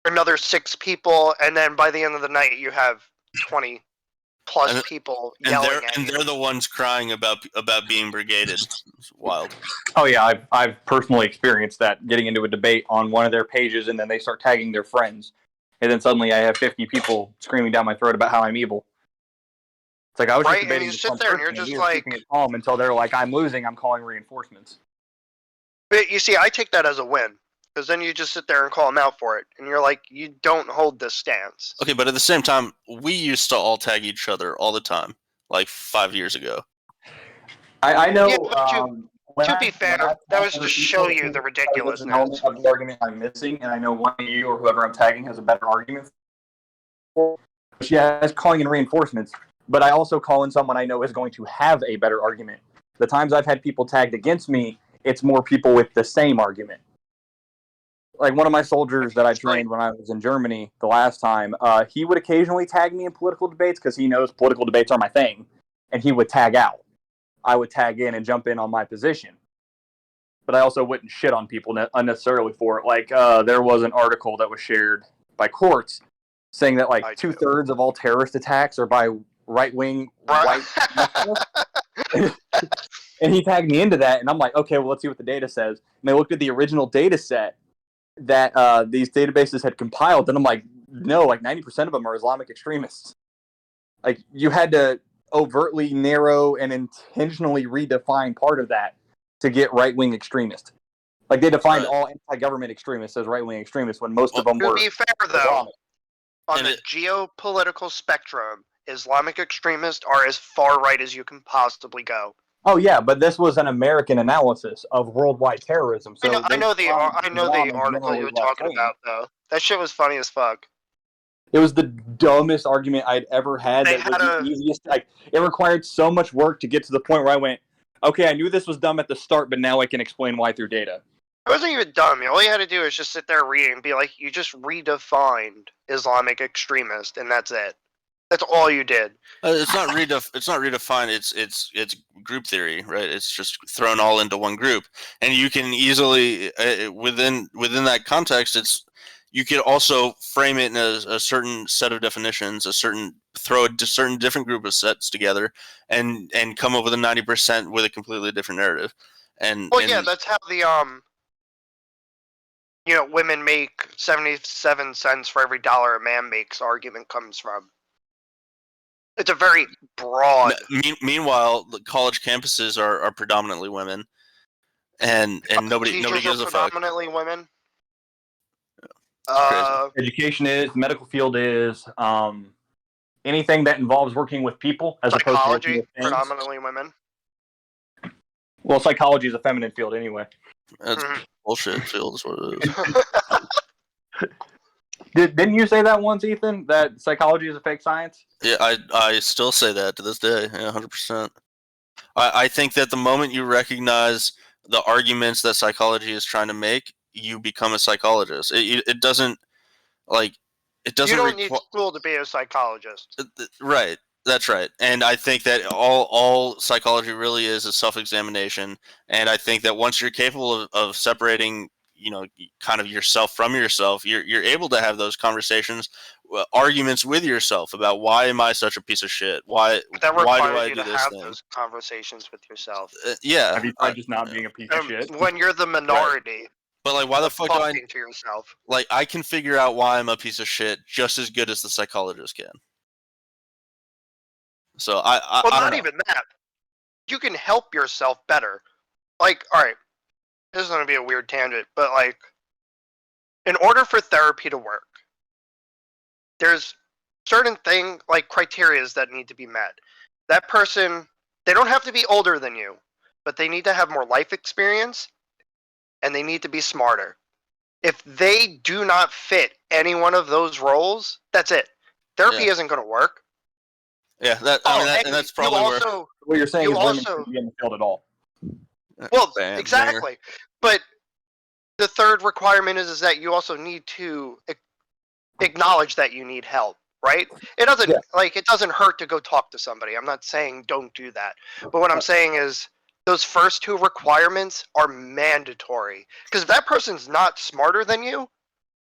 another 6 people, and then by the end of the night, you have 20 plus people yelling at you. And they're the ones crying about being brigaded. It's wild. Oh yeah, I've personally experienced that, getting into a debate on one of their pages, and then they start tagging their friends, and then suddenly I have 50 people screaming down my throat about how I'm evil. It's like I was just debating and you sit there and you're just like keeping it calm until they're like, I'm losing, I'm calling reinforcements. But you see, I take that as a win, because then you just sit there and call them out for it, and you're like, you don't hold this stance. Okay, but at the same time, we used to all tag each other all the time, like 5 years ago. I know. Yeah, to be fair, that was to show you the ridiculousness of the argument I'm missing, and I know one of you or whoever I'm tagging has a better argument for. Yeah, it's calling in reinforcements, but I also call in someone I know is going to have a better argument. The times I've had people tagged against me, it's more people with the same argument. Like one of my soldiers that I trained when I was in Germany the last time, he would occasionally tag me in political debates because he knows political debates are my thing, and he would tag out. I would tag in and jump in on my position. But I also wouldn't shit on people unnecessarily for it. Like, there was an article that was shared by Quartz saying that, like, 2/3 of all terrorist attacks are by right-wing white and he tagged me into that, and I'm like, okay, well, let's see what the data says. And I looked at the original data set that these databases had compiled, and I'm like, no, like 90% of them are Islamic extremists. Like, you had to overtly narrow and intentionally redefine part of that to get right-wing extremist. Like, they defined all anti-government extremists as right-wing extremists when most of them were. To be fair, though, on the geopolitical spectrum, Islamic extremists are as far right as you can possibly go. Oh yeah, but this was an American analysis of worldwide terrorism. So I know the article you were talking about, though. That shit was funny as fuck. It was the dumbest argument I'd ever had. That was the easiest. Like, it required so much work to get to the point where I went, okay, I knew this was dumb at the start, but now I can explain why through data. It wasn't even dumb. All you had to do is just sit there reading and be like, you just redefined Islamic extremist, and that's it. That's all you did. It's not redefined. It's group theory, right? It's just thrown all into one group, and you can easily within that context, you could also frame it in a certain set of definitions, throw a certain different group of sets together, and come up with a 90% with a completely different narrative. Yeah, that's how the women make 77 cents for every dollar a man makes argument comes from. It's a very broad. Meanwhile, the college campuses are predominantly women, and nobody gives a fuck. Predominantly women. Education is, medical field is, anything that involves working with people as opposed to working with things. Predominantly women. Well, psychology is a feminine field anyway. That's bullshit field is what it is. Didn't you say that once, Ethan? That psychology is a fake science? Yeah, I still say that to this day. Yeah, 100%. I think that the moment you recognize the arguments that psychology is trying to make, you become a psychologist. It doesn't like it You doesn't don't need require school to be a psychologist. right. That's right. And I think that all psychology really is a self-examination. And I think that once you're capable of separating, kind of yourself from yourself, you're able to have those conversations, arguments with yourself about why am I such a piece of shit? That Why do requires I you do to this have thing? those conversations with yourself. Yeah. Have you tried just not being a piece of shit? When you're the minority But like, why the of fuck do I talking to yourself. like? I can figure out why I'm a piece of shit just as good as the psychologist can. So I Well, don't not know. even that. You can help yourself better. Like, all right, this is going to be a weird tangent, but like, in order for therapy to work, there's certain criterias that need to be met. That person, they don't have to be older than you, but they need to have more life experience, and they need to be smarter. If they do not fit any one of those roles, that's it. Therapy isn't going to work. Yeah, and that's probably where. What you're saying you is women also shouldn't be in the field at all. well, Bam, exactly. But the third requirement is that you also need to acknowledge that you need help, right? It doesn't hurt to go talk to somebody. I'm not saying don't do that. But what I'm saying is those first two requirements are mandatory. Because if that person's not smarter than you,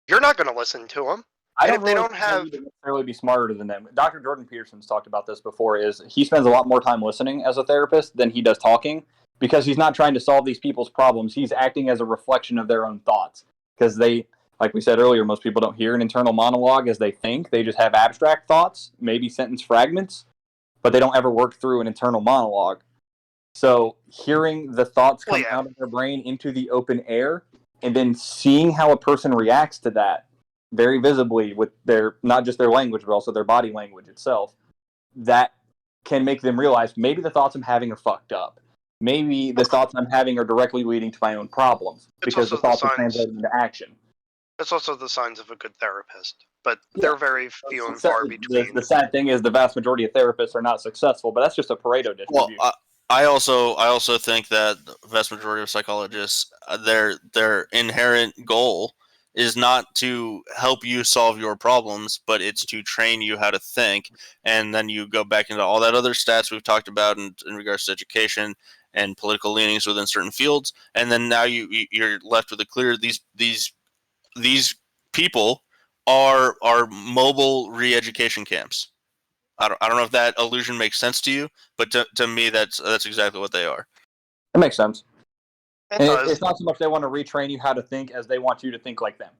you're not going to listen to them. I And don't if they really don't have need to necessarily be smarter than them. Dr. Jordan Peterson's talked about this before. Is he spends a lot more time listening as a therapist than he does talking, because he's not trying to solve these people's problems. He's acting as a reflection of their own thoughts, because they, like we said earlier, most people don't hear an internal monologue as they think. They just have abstract thoughts, maybe sentence fragments, but they don't ever work through an internal monologue. So hearing the thoughts come out of their brain into the open air, and then seeing how a person reacts to that very visibly with their, not just their language, but also their body language itself, that can make them realize maybe the thoughts I'm having are fucked up. Maybe the thoughts I'm having are directly leading to my own problems, because the thoughts are translating into action. That's also the signs of a good therapist, but they're very few and far between. The sad thing is the vast majority of therapists are not successful, but that's just a Pareto distribution. Well, I also think that the vast majority of psychologists, their inherent goal is not to help you solve your problems, but it's to train you how to think. And then you go back into all that other stats we've talked about in regards to education and political leanings within certain fields. And then now you're left with a clear these people are mobile re-education camps. I don't know if that illusion makes sense to you, but to me, that's exactly what they are. It makes sense. It's not so much they want to retrain you how to think as they want you to think like them.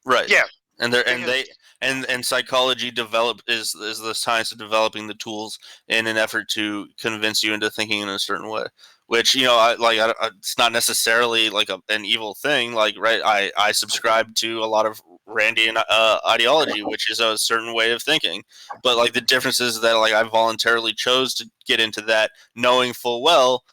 Right. Yeah. And psychology is the science of developing the tools in an effort to convince you into thinking in a certain way. Which it's not necessarily like an evil thing. Like, right, I subscribe to a lot of Randian ideology, which is a certain way of thinking. But like the difference is that like I voluntarily chose to get into that, knowing full well,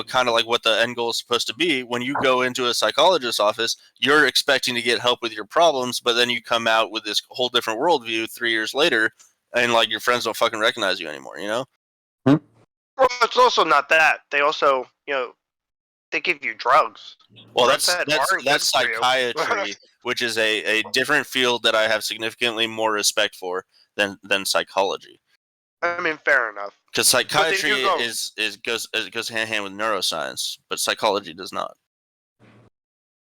kind of like what the end goal is supposed to be. When you go into a psychologist's office, you're expecting to get help with your problems, but then you come out with this whole different worldview 3 years later, and like your friends don't fucking recognize you anymore. Well, it's also not that. They also, they give you drugs. Well, that's psychiatry, which is a different field that I have significantly more respect for than psychology. I mean, fair enough. Because psychiatry goes hand in hand with neuroscience, but psychology does not.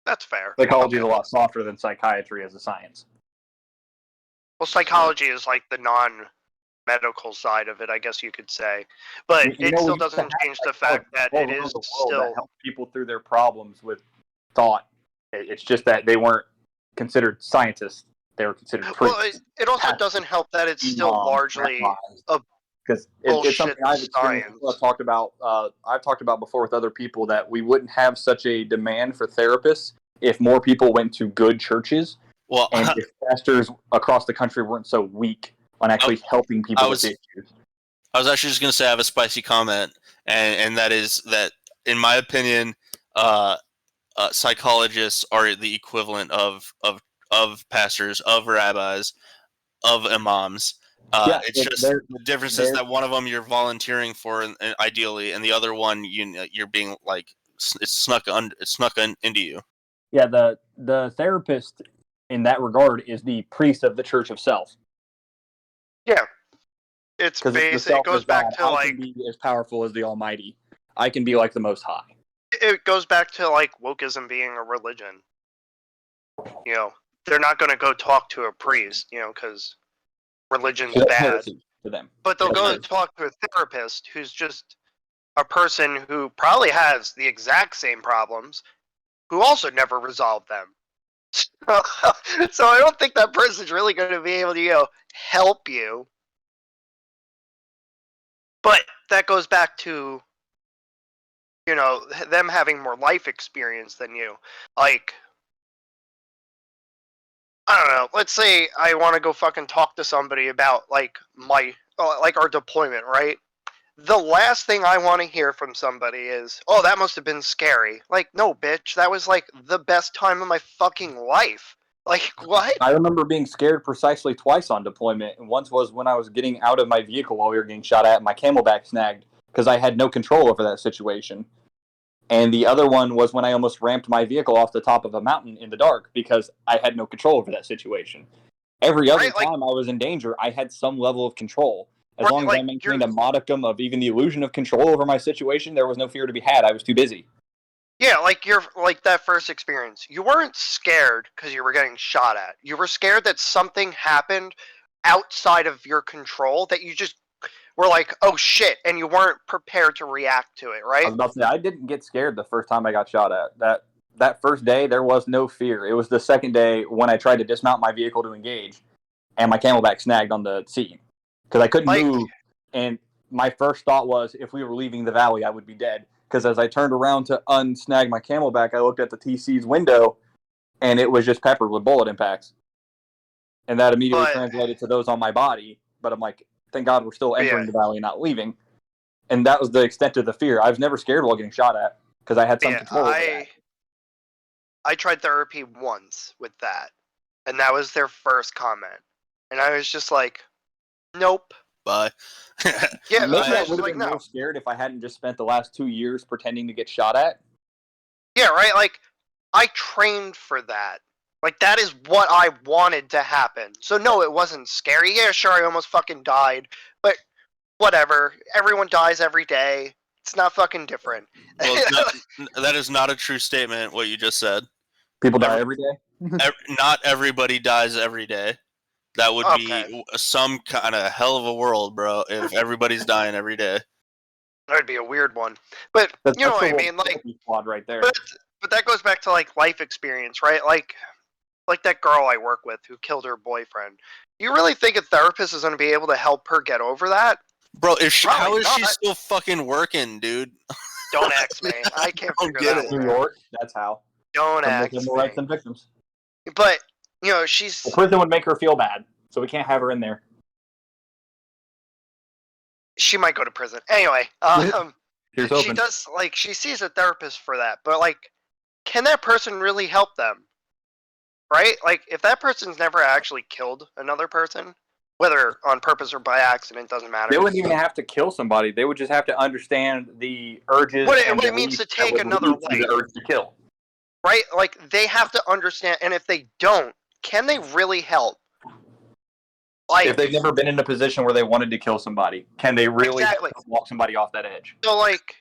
That's fair. Psychology is a lot softer than psychiatry as a science. Well, psychology is like the non-medical side of it, I guess you could say. But it still doesn't change the fact that it is still that helps people through their problems with thought. It's just that they weren't considered scientists; they were considered priests. Well, it also doesn't help that it's still largely a because it's something I've experienced. I've talked about before with other people that we wouldn't have such a demand for therapists if more people went to good churches, and if pastors across the country weren't so weak on actually helping people with issues. I was actually just going to say I have a spicy comment, and that is that, in my opinion, psychologists are the equivalent of of pastors, of rabbis, of imams. It's just the difference is that one of them you're volunteering for, and ideally, and the other one you're being like it's snuck into you. Yeah, the therapist in that regard is the priest of the Church of Self. Yeah, it's Because basic. It goes back to I can be as powerful as the Almighty. I can be like the Most High. It goes back to like wokeism being a religion. You know, they're not going to go talk to a priest, you know, because religion's bad. To them. But they'll go talk to a therapist who's just a person who probably has the exact same problems, who also never resolved them. So I don't think that person's really going to be able to, you know, help you. But that goes back to, you know, them having more life experience than you. Like, I don't know. Let's say I want to go fucking talk to somebody about like our deployment, right? The last thing I want to hear from somebody is, "Oh, that must have been scary." Like, no, bitch, that was like the best time of my fucking life. Like, what? I remember being scared precisely twice on deployment, and once was when I was getting out of my vehicle while we were getting shot at, and my camelback snagged because I had no control over that situation. And the other one was when I almost ramped my vehicle off the top of a mountain in the dark because I had no control over that situation. Every other time I was in danger, I had some level of control. As long as I maintained a modicum of even the illusion of control over my situation, there was no fear to be had. I was too busy. Yeah, like that first experience. You weren't scared because you were getting shot at. You were scared that something happened outside of your control that you just were like, "Oh shit," and you weren't prepared to react to it, right? I was about to say, I didn't get scared the first time I got shot at. That first day, there was no fear. It was the second day when I tried to dismount my vehicle to engage, and my camelback snagged on the seat because I couldn't move. And my first thought was, if we were leaving the valley, I would be dead. Because as I turned around to unsnag my camelback, I looked at the TC's window, and it was just peppered with bullet impacts. And that immediately translated to those on my body. But I'm like, thank God we're still entering the valley and not leaving. And that was the extent of the fear. I was never scared while getting shot at because I had some control over that. I tried therapy once with that, and that was their first comment. And I was just like, nope. Bye. Yeah, maybe I would have been more scared if I hadn't just spent the last 2 years pretending to get shot at. Yeah, right? Like, I trained for that. Like, that is what I wanted to happen. So, no, it wasn't scary. Yeah, sure, I almost fucking died. But, whatever. Everyone dies every day. It's not fucking different. Well, that is not a true statement, what you just said. People die every day? Not everybody dies every day. That would be some kind of hell of a world, bro, if everybody's dying every day. That would be a weird one. But, you know what I mean? Like, squad right there. But that goes back to, like, life experience, right? Like that girl I work with who killed her boyfriend. You really think a therapist is going to be able to help her get over that? Bro, how is she still fucking working, dude? Don't ask me. I can't figure that out. New York, that's how. Don't ask me. More rights than victims. But, you know, the prison would make her feel bad, so we can't have her in there. She might go to prison. Anyway, she does, like, she sees a therapist for that, but, like, can that person really help them? Right? Like, if that person's never actually killed another person, whether on purpose or by accident, doesn't matter. They wouldn't even have to kill somebody. They would just have to understand the urges. What it means to take another life. The urge to kill. Right? Like, they have to understand, and if they don't, can they really help? Like, if they've never been in a position where they wanted to kill somebody, can they really walk somebody off that edge? So, like,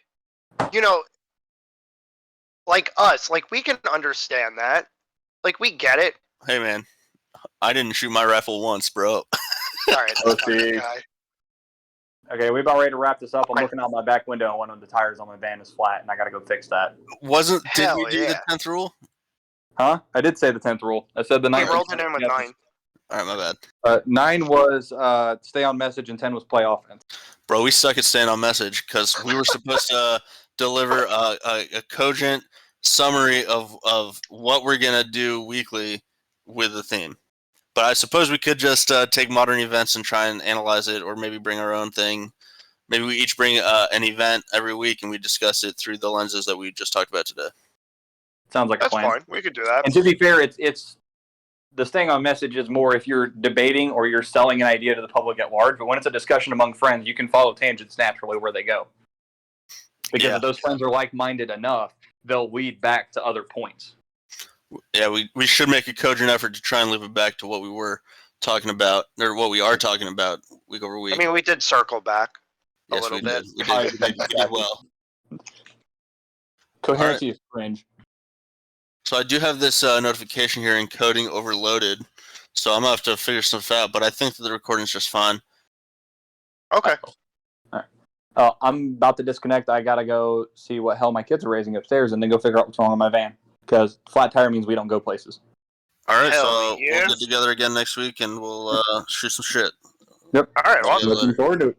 you know, like us, like, we can understand that. Like, we get it. Hey, man, I didn't shoot my rifle once, bro. Alright, okay, we about ready to wrap this up. I'm looking out my back window, and one of the tires on my van is flat, and I gotta go fix that. Did we do the 10th rule? Huh? I did say the 10th rule. I said the 9th. We rolled it in with 9. Alright, my bad. 9 was stay on message, and 10 was play offense. Bro, we suck at staying on message, because we were supposed to deliver a cogent summary of what we're gonna do weekly with the theme. But I suppose we could just take modern events and try and analyze it, or maybe bring our own thing. Maybe we each bring an event every week and we discuss it through the lenses that we just talked about today. Sounds like a plan. That's fine. We could do that. And to be fair, it's the staying on message is more if you're debating or you're selling an idea to the public at large. But when it's a discussion among friends, you can follow tangents naturally where they go. Because if those friends are like-minded enough, they'll lead back to other points. Yeah, we should make a cogent effort to try and loop it back to what we were talking about, or what we are talking about week over week. I mean, we did circle back a Yes, little we bit. did. We did well. Coherency is cringe. So I do have this notification here, encoding overloaded. So I'm going to have to figure stuff out, but I think that the recording's just fine. Okay. I'm about to disconnect. I got to go see what hell my kids are raising upstairs and then go figure out what's wrong with my van. Because flat tire means we don't go places. All right, Hell so yeah. we'll get together again next week and we'll shoot some shit. Yep. All right. Well, Yeah, Looking forward to it.